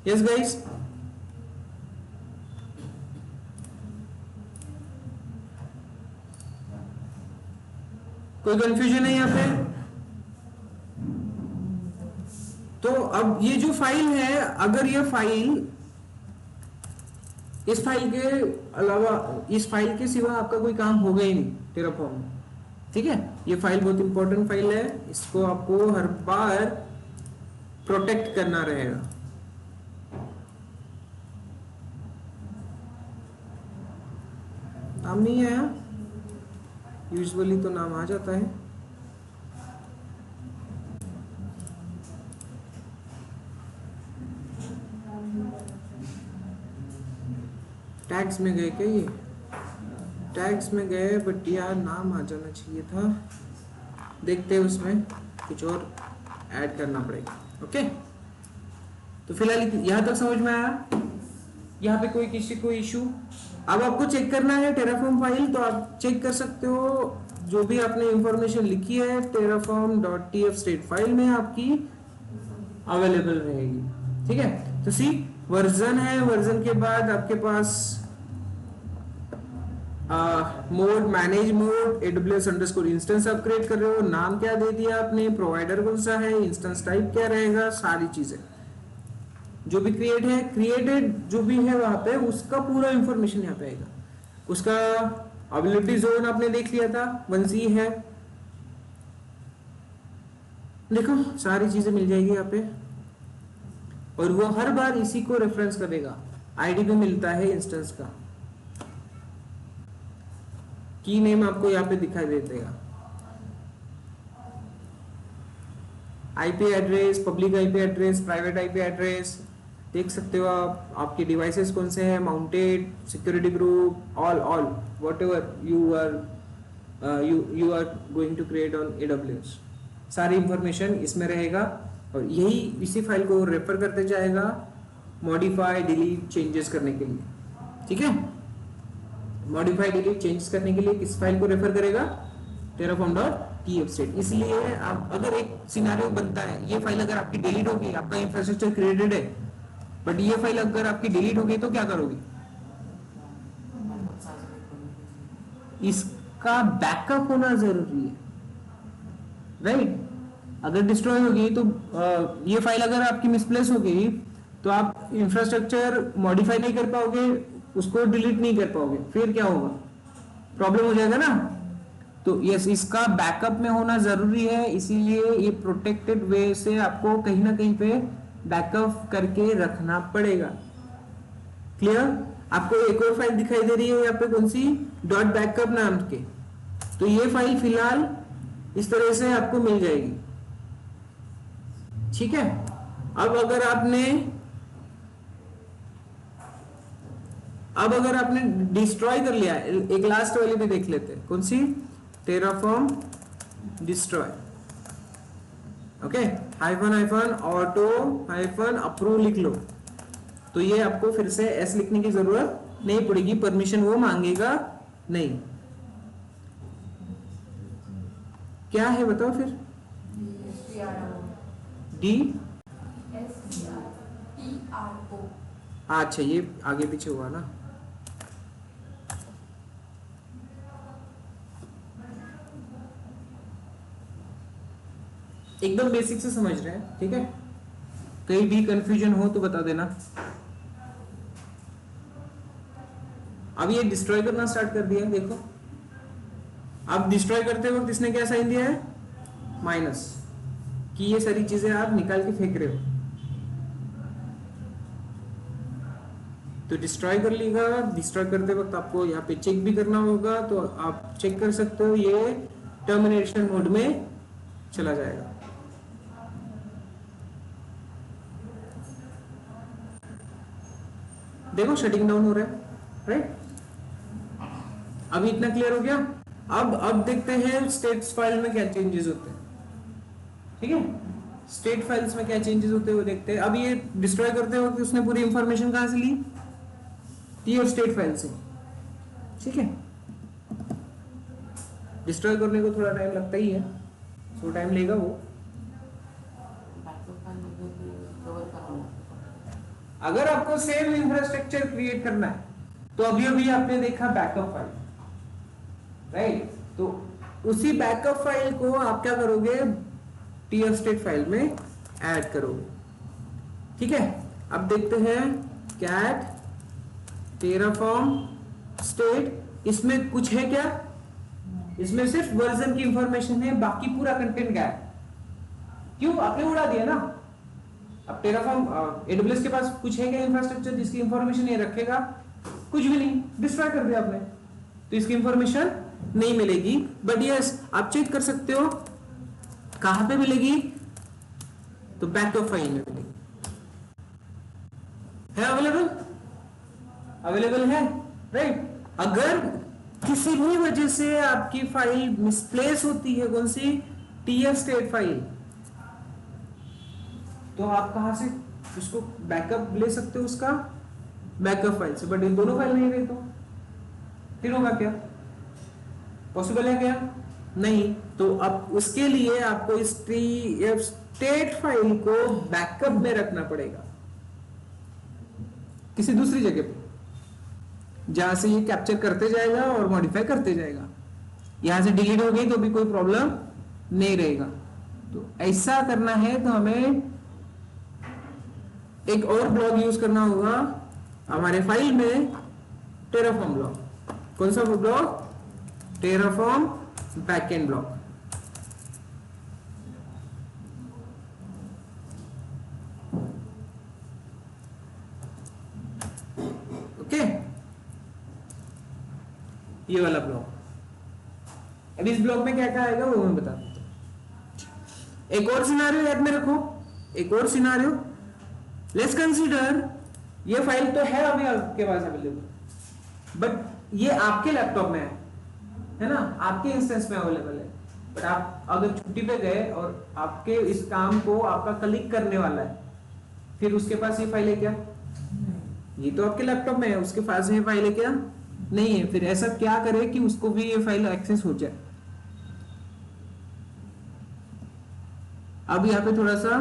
यस गाइस, कोई कंफ्यूजन है यहाँ पे? तो अब ये जो फाइल है, अगर ये फाइल इस फाइल के अलावा, इस फाइल के सिवा आपका कोई काम होगा ही नहीं टेराफॉर्म में, ठीक है। ये फाइल बहुत इंपॉर्टेंट फाइल है, इसको आपको हर बार प्रोटेक्ट करना रहेगा। नाम नहीं आया? यूजुअली तो नाम आ जाता है। टैग्स में गए क्या? ये टैग्स में गए, बट यार नाम आ जाना चाहिए था। देखते हैं उसमें कुछ और ऐड करना पड़ेगा। ओके, तो फिलहाल यहां तक समझ में आया? यहाँ पे कोई किसी को इशू? अब आपको चेक करना है टेराफॉर्म फाइल, तो आप चेक कर सकते हो जो भी आपने इंफॉर्मेशन लिखी है terraform.tf स्टेट फाइल में आपकी अवेलेबल रहेगी। ठीक है, तो सी वर्जन है, वर्जन के बाद आपके पास मोड, मैनेज मोड, AWS_इंस्टेंस आप क्रिएट कर रहे हो, नाम क्या दे दिया आपने, प्रोवाइडर कौन सा है, इंस्टेंस टाइप क्या रहेगा, सारी चीजें जो भी क्रिएटेड जो भी है वहां पे उसका पूरा इंफॉर्मेशन यहाँ पे आएगा। उसका अवेलेबिलिटी जोन आपने देख लिया था, 1C है, देखो सारी चीजें मिल जाएगी यहाँ पे, और वो हर बार इसी को रेफरेंस करेगा। आईडी भी मिलता है इंस्टेंस का, की नेम आपको यहाँ पे दिखाई दे देगा, IP address, public IP address, private IP address देख सकते हो आप, आपके डिवाइसेस कौन से हैं, mounted, security group, all whatever you are going to create on AWS, सारी इंफॉर्मेशन इसमें रहेगा। और यही इसी फाइल को रेफर करते जाएगा मॉडिफाई, डिलीट, चेंजेस करने के लिए। ठीक है, मॉडिफाई, डिलीट, चेंजेस करने के लिए किस फाइल को रेफर करेगा, terraform.tf स्टेट। इसलिए आप अगर एक सिनेरियो बनता है, ये फाइल अगर आपकी डिलीट होगी, आपका इंफ्रास्ट्रक्चर क्रिएटेड है बट ये फाइल अगर आपकी डिलीट हो गई तो क्या करोगे, इसका बैकअप होना जरूरी है, राइट? अगर डिस्ट्रॉय हो गई तो ये फाइल अगर आपकी मिसप्लेस हो गई तो आप इंफ्रास्ट्रक्चर मॉडिफाई नहीं कर पाओगे, उसको डिलीट नहीं कर पाओगे, फिर क्या होगा, प्रॉब्लम हो जाएगा ना। तो यस, इसका बैकअप में होना जरूरी है, इसीलिए ये प्रोटेक्टेड वे से आपको कहीं ना कहीं पे बैकअप करके रखना पड़ेगा। क्लियर? आपको एक और फाइल दिखाई दे रही है यहाँ पे, कौन सी, .backup नाम के, तो ये फाइल फिलहाल इस तरह से आपको मिल जाएगी। ठीक है, अब अगर आपने डिस्ट्रॉय कर लिया, एक लास्ट वाली भी देख लेते हैं, कौन सी, terraform destroy, ओके, -approve लिख लो, तो ये आपको फिर से S लिखने की जरूरत नहीं पड़ेगी, परमिशन वो मांगेगा नहीं। क्या है बताओ फिर, D, अच्छा ये आगे पीछे हुआ ना, एकदम बेसिक से समझ रहे हैं, ठीक है? कहीं भी कंफ्यूजन हो तो बता देना। अब ये डिस्ट्रॉय करना स्टार्ट कर दिया, देखो अब डिस्ट्रॉय करते वक्त इसने क्या साइन दिया है, माइनस, कि ये सारी चीजें आप निकाल के फेंक रहे हो। तो डिस्ट्रॉय कर लेगा, डिस्ट्रॉय करते वक्त आपको यहाँ पे चेक भी करना होगा, तो आप चेक कर सकते हो, ये टर्मिनेशन मोड में चला जाएगा। देखो शटिंग डाउन हो रहा है, राइट? अभी इतना क्लियर हो गया। अब देखते हैं स्टेट्स फाइल में क्या चेंजेस होते हैं। ठीक है, स्टेट फाइल्स में क्या चेंजेस होते हैं वो देखते हैं। अब ये डिस्ट्रॉय करते वक्त उसने पूरी इंफॉर्मेशन कहां से ली, टी और स्टेट फाइल से। ठीक है, डिस्ट्रॉय करने को थोड़ा टाइम लगता ही है, सो टाइम लेगा वो। अगर आपको सेम इंफ्रास्ट्रक्चर क्रिएट करना है तो अभी अभी आपने देखा बैकअप फाइल, राइट? तो उसी बैकअप फाइल को आप क्या करोगे, टीएफ स्टेट फाइल में ऐड करोगे। ठीक है, अब देखते हैं कैट टेराफॉर्म स्टेट, इसमें कुछ है क्या? इसमें सिर्फ वर्जन की इंफॉर्मेशन है, बाकी पूरा कंटेंट क्या है? क्यों? आपने उड़ा दिया ना। अब टेराफॉर्म AWS के पास कुछ है क्या इंफ्रास्ट्रक्चर जिसकी इंफॉर्मेशन ये रखेगा? कुछ भी नहीं, डिस्ट्रॉय कर दिया आपने, तो इसकी इंफॉर्मेशन नहीं मिलेगी। बट यस, आप चेक कर सकते हो कहां पे मिलेगी, तो बैकअप फाइल में मिलेगी। है अवेलेबल है, राइट? अगर किसी भी वजह से आपकी फाइल मिसप्लेस होती है, कौन सी, टीएफ स्टेट फाइल, तो आप कहाँ से उसको बैकअप ले सकते हो, उसका बैकअप फाइल से, बट इन दोनों फाइल नहीं रहे तो फिर होगा क्या, पॉसिबल है क्या, नहीं। तो अब उसके लिए आपको इस TF स्टेट फाइल को बैकअप में रखना पड़ेगा किसी दूसरी जगह पे, जहां से ये कैप्चर करते जाएगा और मॉडिफाई करते जाएगा। यहां से डिलीट हो गई तो भी कोई प्रॉब्लम नहीं रहेगा। तो ऐसा करना है तो हमें एक और ब्लॉक यूज करना होगा हमारे फाइल में, टेराफॉर्म ब्लॉक। कौन सा block, Terraform backend block. Okay, ये वाला ब्लॉक। अब इस ब्लॉक में क्या क्या आएगा वो मैं बता देता हूं। एक और सिनारियो याद में रखो, एक और सिनारियो, लेट्स कंसीडर ये फाइल तो है अभी आपके पास अवेलेबल, बट ये आपके लैपटॉप में है ना, आपके इंस्टेंस में अवेलेबल है, बट आप अगर छुट्टी पे गए और आपके इस काम को आपका कलीग करने वाला है, फिर उसके पास ये फाइल है क्या, ये तो आपके लैपटॉप में है, उसके पास ये फाइल है क्या, नहीं है। फिर ऐसा क्या करे कि उसको भी ये फाइल एक्सेस हो जाए। अब यहाँ पे थोड़ा सा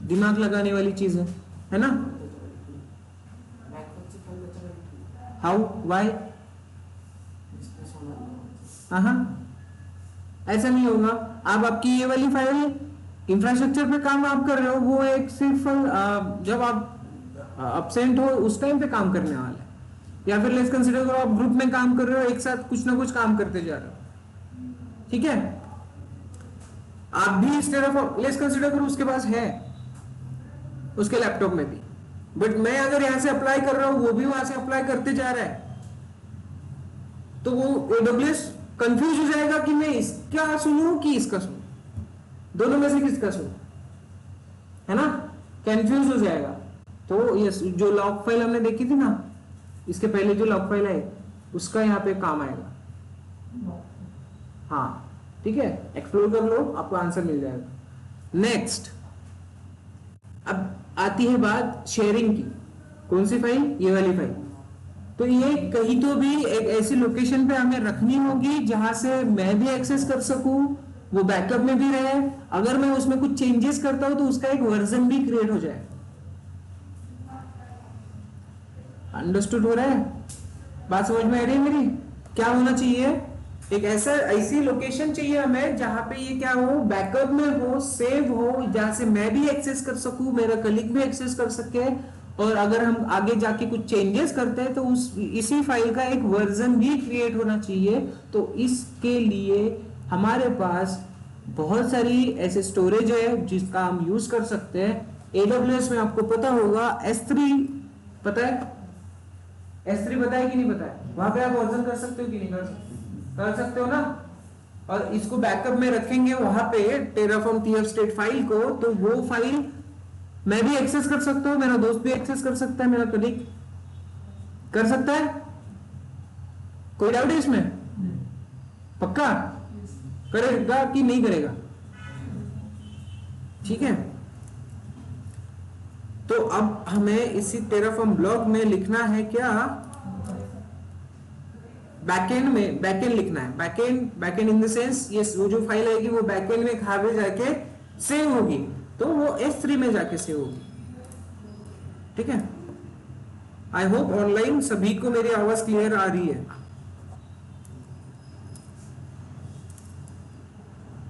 दिमाग लगाने वाली चीज है ना, हाउ, वाई, हाँ, ऐसा नहीं होगा। अब आपकी ये वाली फाइल इंफ्रास्ट्रक्चर पे काम आप कर रहे हो, वो एक सिर्फ जब आप अपसेंट हो उस टाइम पे काम करने वाला है, या फिर लेट्स कंसीडर करो आप ग्रुप में काम कर रहे हो, एक साथ कुछ ना कुछ काम करते जा रहे हो, ठीक है। आप भी इस तरह लेट्स कंसीडर करो उसके पास है उसके लैपटॉप में भी, बट मैं अगर यहां से अप्लाई कर रहा हूं, वो भी वहां से अप्लाई करते जा रहा है, तो वो AWS कंफ्यूज हो जाएगा कि मैं इसका सुनूं कि इसका सुनूं, दोनों में से किसका सुनूं, है ना, कंफ्यूज हो जाएगा। तो यस, जो लॉग फाइल हमने देखी थी ना, इसके पहले जो लॉग फाइल है उसका यहाँ पे काम आएगा। हाँ ठीक है, एक्सप्लोर कर लो, आपको आंसर मिल जाएगा। नेक्स्ट, अब आती है बात शेयरिंग की। कौन सी फाइल, ये वाली फाइल। तो ये कहीं तो भी एक ऐसी लोकेशन पे हमें रखनी होगी जहां से मैं भी एक्सेस कर सकूं, वो बैकअप में भी रहे, अगर मैं उसमें कुछ चेंजेस करता हूं तो उसका एक वर्जन भी क्रिएट हो जाए। अंडरस्टूड हो रहा है, बात समझ में आ रही है मेरी। क्या होना चाहिए, एक ऐसी लोकेशन चाहिए हमें जहां पे ये क्या हो, बैकअप में हो, सेव हो, जहां से मैं भी एक्सेस कर सकूं, मेरा कलीग भी एक्सेस कर सके, और अगर हम आगे जाके कुछ चेंजेस करते हैं तो इसी फाइल का एक वर्जन भी क्रिएट होना चाहिए। तो इसके लिए हमारे पास बहुत सारी ऐसे स्टोरेज है जिसका हम यूज कर सकते हैं। AWS में आपको पता होगा S3, पता है S3, पता है कि नहीं पता है, वहां पे आप वर्जन कर सकते हो कि नहीं कर सकते हो ना। और इसको बैकअप में रखेंगे वहां पे टेराफॉर्म TF स्टेट फाइल को, तो वो फाइल मैं भी एक्सेस कर सकता हूं, मेरा दोस्त भी एक्सेस कर सकता है, मेरा कलीग कर सकता है। कोई डाउट है इसमें, पक्का करेगा कि नहीं करेगा, ठीक है। तो अब हमें इसी टेराफॉर्म ब्लॉक में लिखना है क्या, बैकएंड में, बैकएंड लिखना है। बैकएंड इन द सेंस, ये वो जो फाइल आएगी वो बैकएंड में कहां पे जाके सेव होगी, तो वो S3 में जाके सेव होगी, ठीक है। आई होप ऑनलाइन सभी को मेरी आवाज क्लियर आ रही है।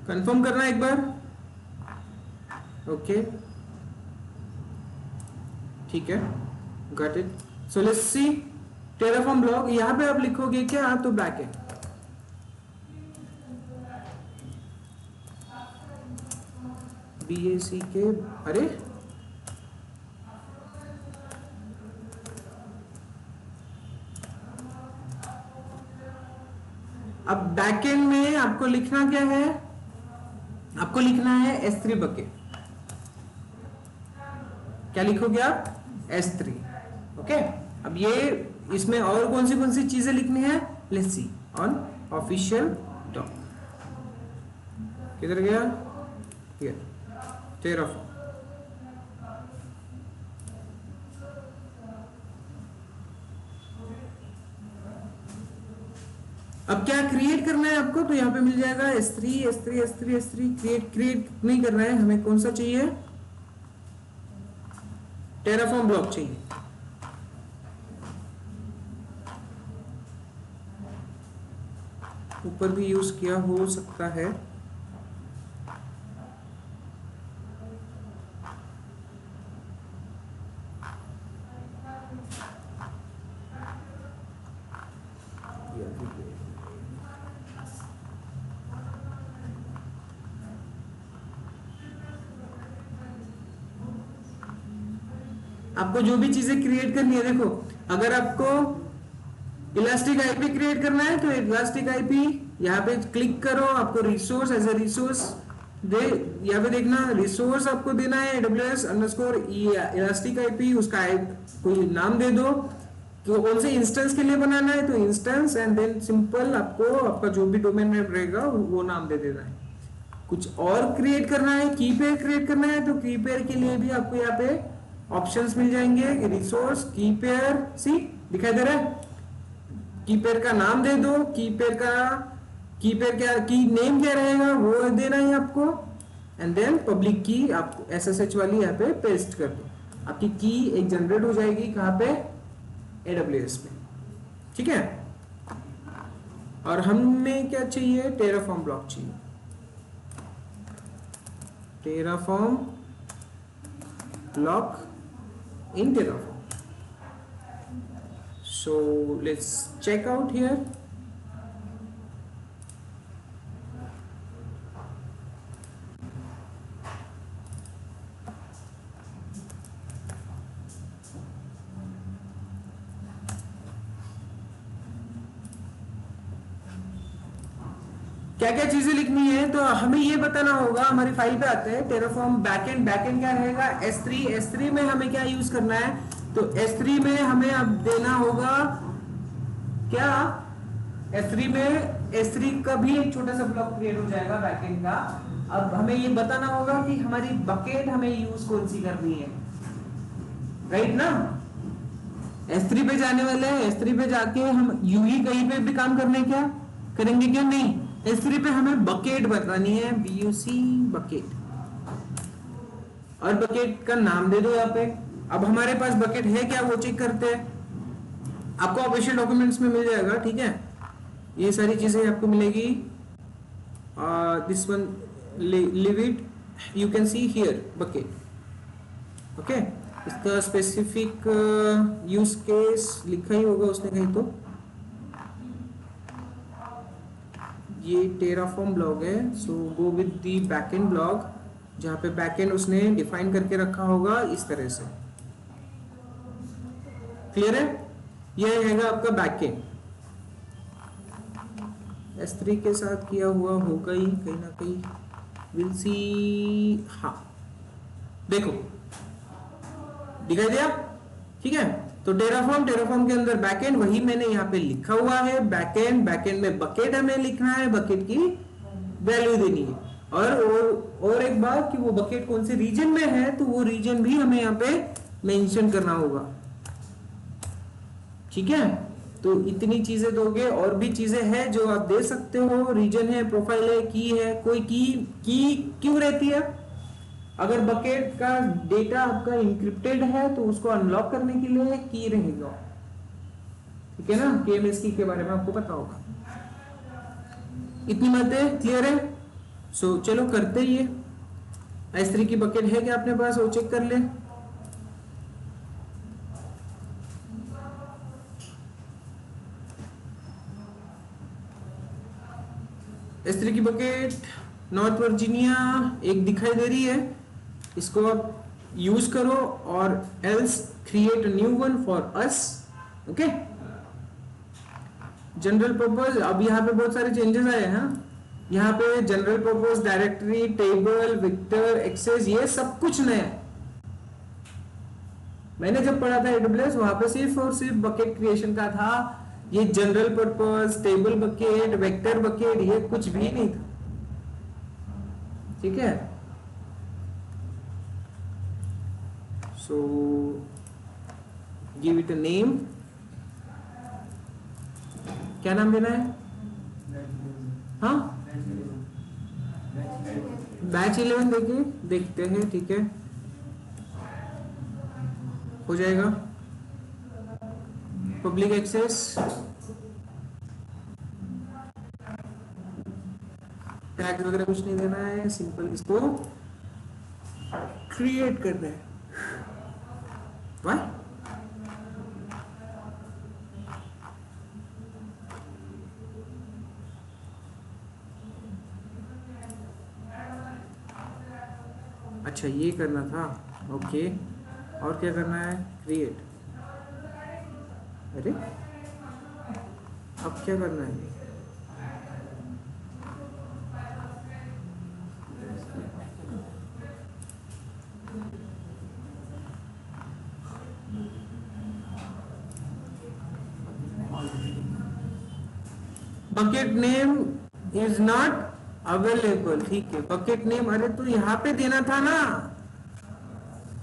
कंफर्म करना एक बार, ओके ठीक है, got it. So let's see Terraform block, यहां पे आप लिखोगे क्या, तो बैकएंड, BAC के, अरे अब बैकएंड में आपको लिखना क्या है, आपको लिखना है S3 बकेट। क्या लिखोगे आप, S3, ओके। अब ये इसमें और कौन सी चीजें लिखनी है, let's see on official doc, किधर गया, टेराफॉर्म, अब क्या क्रिएट करना है आपको, तो यहाँ पे मिल जाएगा S3 S3 S3 S3। Create नहीं करना है हमें, कौन सा चाहिए, टेराफॉर्म ब्लॉक चाहिए। ऊपर भी यूज किया हो सकता है। आपको जो भी चीजें क्रिएट करनी है, देखो अगर आपको इलास्टिक आईपी क्रिएट करना है तो इलास्टिक आईपी यहाँ पे क्लिक करो, आपको रिसोर्स एज ए रिसोर्स दे, यहाँ पे देखना रिसोर्स आपको देना है AWS अंडरस्कोर इलास्टिक आईपी, उसका कोई नाम दे दो कि कौन से इंस्टेंस के लिए बनाना है, तो इंस्टेंस एंड देन सिंपल आपको आपका जो भी डोमेन नेम रहेगा वो नाम दे देना है। कुछ और क्रिएट करना है, की पेयर क्रिएट करना है, तो की पेयर के लिए भी आपको यहाँ पे ऑप्शंस मिल जाएंगे, रिसोर्स की पेयर, सी दिखाई दे रहा है, की पेयर का नाम दे दो, की पेयर क्या की नेम क्या रहेगा वो देना है आपको, एंड देन पब्लिक की आपको SSH वाली यहाँ पे पेस्ट कर दो, आपकी की एक जनरेट हो जाएगी कहाँ पे, AWS में, ठीक है। और हमें क्या चाहिए, टेराफॉर्म ब्लॉक चाहिए, Terraform block in Terraform. So let's check out here. क्या क्या चीजें लिखनी है, तो हमें ये बताना होगा, हमारी फाइल पे आते हैं टेराफॉर्म बैकएंड, बैकएंड क्या रहेगा S3 में हमें क्या यूज करना है, तो S3 में हमें अब देना होगा क्या, S3 का भी एक छोटा सा ब्लॉक क्रिएट हो जाएगा बैकएंड का। अब हमें ये बताना होगा कि हमारी बकेट हमें यूज कौन सी करनी है, राइट ना। S3 पे जाने वाले हैं, S3 पे जाके हम यूं कहीं पे भी काम करने क्या करेंगे, क्या नहीं, S3 पे हमें बकेट बतानी है, BUC बकेट, और बकेट का नाम दे दो यहाँ पे। अब हमारे पास बकेट है क्या वो चेक करते हैं, आपको ऑफिशियल डॉक्यूमेंट्स में मिल जाएगा, ठीक है, ये सारी चीजें आपको मिलेगी। This one leave it, you can see here bucket, okay. इसका स्पेसिफिक यूज केस लिखा ही होगा उसने कहीं, तो ये टेराफॉर्म ब्लॉग है, so go with the backend block, जहां पे बैकएंड उसने डिफाइन करके रखा होगा इस तरह से, क्लियर है, ये रहेगा आपका बैकएंड। S3 के साथ किया हुआ होगा ही कहीं ना कहीं, विल सी, हाँ देखो दिखाई दिया, ठीक है। तो टेराफॉर्म के अंदर बैकएंड वही मैंने यहाँ पे लिखा हुआ है, बैकएंड में बकेट हमें लिखना है, बकेट की वैल्यू देनी है, और एक बात कि वो बकेट कौन से रीजन में है, तो वो रीजन भी हमें यहाँ पे मेंशन करना होगा, ठीक है। तो इतनी चीजें दोगे, और भी चीजें हैं जो आप दे सकते हो, रीजन है, प्रोफाइल है, की है, कोई की क्यों रहती है, अगर बकेट का डेटा आपका इंक्रिप्टेड है तो उसको अनलॉक करने के लिए की रहेगा, ठीक है ना, KMS की के बारे में आपको पता होगा। इतनी बातें क्लियर है, सो चलो करते ही है। S3 की बकेट है क्या अपने पास, वो चेक कर ले। S3 की बकेट नॉर्थ वर्जीनिया एक दिखाई दे रही है, इसको आप यूज करो, और else create a new one for us, okay. General purpose, अब यहाँ पे बहुत सारे चेंजेस आए हैं, यहाँ पे general purpose directory, table, vector, access, ये सब कुछ नया है। मैंने जब पढ़ा था AWS वहां पे सिर्फ और सिर्फ बकेट क्रिएशन का था, ये general purpose, table bucket, vector bucket, ये कुछ भी नहीं था, ठीक है। So give it a name, क्या नाम देना है, हाँ बैच 11 देखिए, देखते हैं, ठीक है हो जाएगा। पब्लिक एक्सेस, टैग वगैरह कुछ नहीं देना है, सिंपल इसको क्रिएट करना है। वाह, अच्छा ये करना था, ओके। और क्या करना है, क्रिएट। अरे अब क्या करना है, bucket name is not available, ठीक है। बकेट नेम, अरे तो यहाँ पे देना था ना,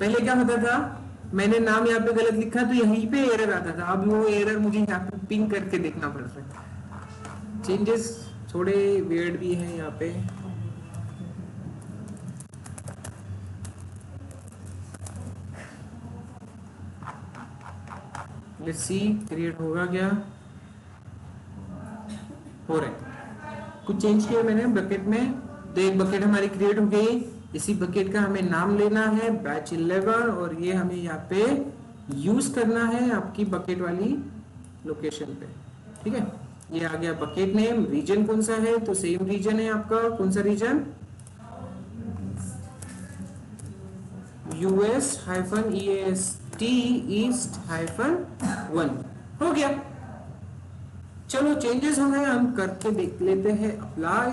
पहले क्या होता था, मैंने नाम यहाँ पे गलत लिखा तो यहीं पे एरर आता था, अब वो एरर मुझे यहाँ पे पिंग करके देखना पड़ रहा है। चेंजेस थोड़े वियर्ड भी हैं यहाँ पे। लेट्स सी क्रिएट होगा क्या, हो रहा है। कुछ चेंज किया मैंने बकेट में, तो एक बकेट हमारी क्रिएट हो गई। इसी बकेट का हमें नाम लेना है बैच 11, और ये हमें यहाँ पे यूज करना है आपकी बकेट वाली लोकेशन पे, ठीक है। ये आ गया बकेट नेम। रीजन कौन सा है, तो सेम रीजन है आपका, कौन सा रीजन, US-EAST ईस्ट-1 हो गया। चलो चेंजेस हो गए, हम करके देख लेते हैं अप्लाई।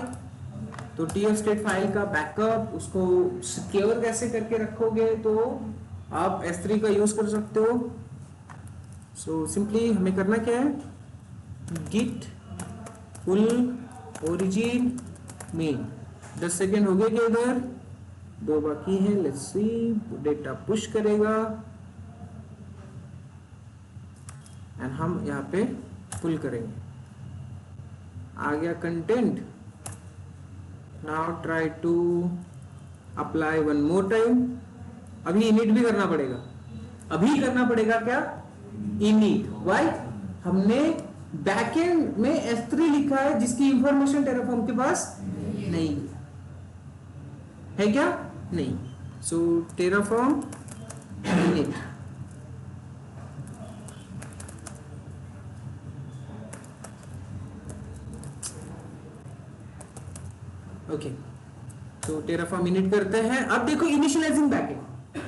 तो TF स्टेट फाइल का बैकअप, उसको सिक्योर कैसे करके रखोगे, तो आप S3 का यूज कर सकते हो। सो सिंपली हमें करना क्या है, git full origin main। 10 second हो गए क्या, इधर 2 बाकी है। लेट्स सी, डेटा पुश करेगा एंड हम यहाँ पे पुल करेंगे। आ गया content. Now try to apply one more time. अभी इनिट भी करना पड़ेगा, अभी करना पड़ेगा क्या, इनिट। वाई, हमने बैकएंड में S3 लिखा है जिसकी इंफॉर्मेशन टेराफॉर्म के पास नहीं है, क्या नहीं। सो टेराफॉर्म इनिट, ओके। तो टेराफॉर्म इनिट करते हैं। अब देखो इनिशियलाइजिंग बैकएंड,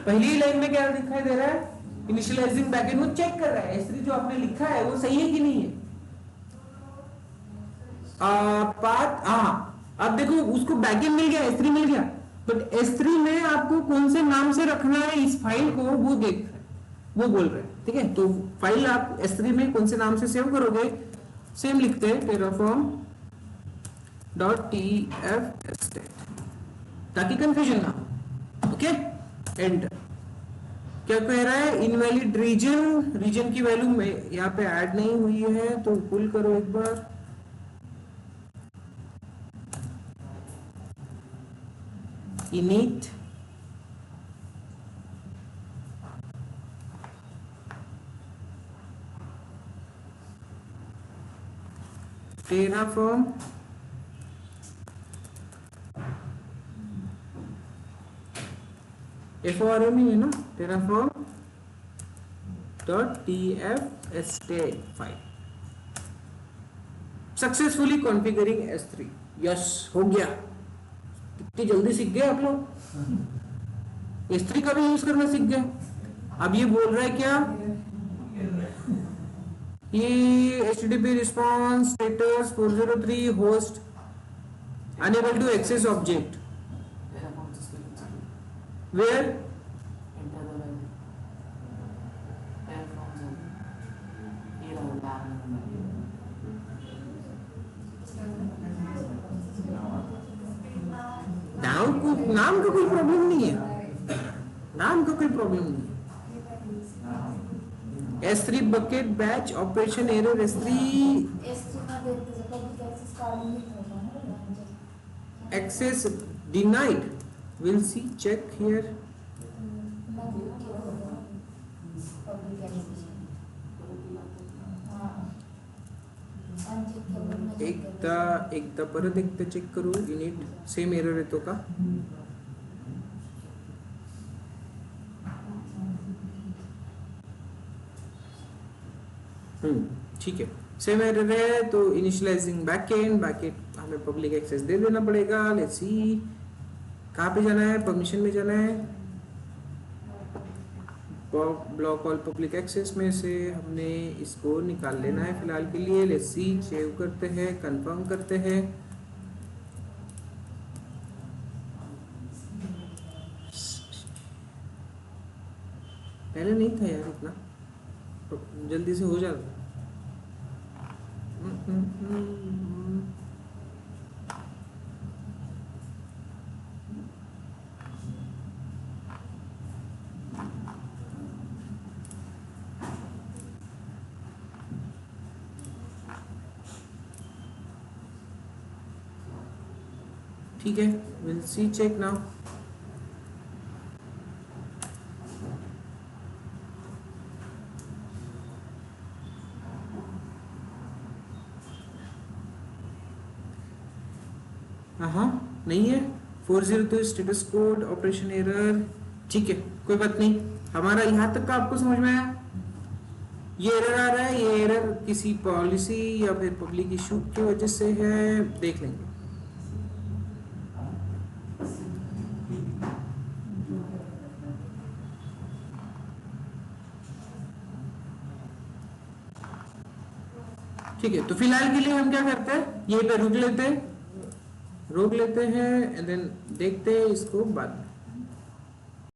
पहली लाइन में क्या दिखाई दे रहा है, इनिशियलाइजिंग बैकएंड वो चेक कर रहा है S3 जो आपने लिखा है वो सही है कि नहीं है। पाथ, हाँ अब देखो उसको बैकएंड मिल गया, S3 मिल गया, बट S3 में आपको कौन से नाम से रखना है इस फाइल को, वो देख रहा है, वो बोल रहा है, ठीक है। तो फाइल आप S3 में कौन से नाम से सेव करोगे, सेम लिखते हैं terraform .tf state, ताकि कंफ्यूजन ना हो, ओके। एंटर। क्या कह रहा है, इनवैलिड रीजन, रीजन की वैल्यू में यहाँ पे ऐड नहीं हुई है, तो पुल करो एक बार। init terraform FORM ही है ना, terraform .tf state file successfully configuring S3। Yes हो गया, कितनी जल्दी सीख गए आप लोग, S3 का भी यूज करना सीख गए। अब ये बोल रहा है क्या, ये HTTP response status 403 host unable to access object where, नाम का कोई प्रॉब्लम नहीं है, नाम का कोई प्रॉब्लम नहीं है। S3 bucket batch operation error S3 access denied. We'll see, check here. एकदा परत एकदा चेक करू युनिट सेम एरर येतो का. ठीक है, सेम एरर है. तो इनिशियलाइजिंग बैकएंड हमें पब्लिक एक्सेस दे देना पड़ेगा. लेट्स सी कहाँ पे जाना है, परमिशन में जाना है. ब्लॉक ऑल पब्लिक एक्सेस में से हमने इसको निकाल लेना है फिलहाल के लिए. लेट्स सी, सेव करते हैं, कंफर्म करते हैं. पहले नहीं था यार इतना, तो जल्दी से हो जाता. ठीक है, विल सी, चेक नाउ. हाँ नहीं है. 402 स्टेटस कोड ऑपरेशन एरर. ठीक है, कोई बात नहीं. हमारा यहाँ तक का आपको समझ में आया. ये एरर आ रहा है, ये एरर किसी पॉलिसी या फिर पब्लिक इशू की वजह से है, देख लेंगे. ठीक है, तो फिलहाल के लिए हम क्या करते हैं, ये पे रोक लेते हैं एंड देन देखते हैं इसको बाद में.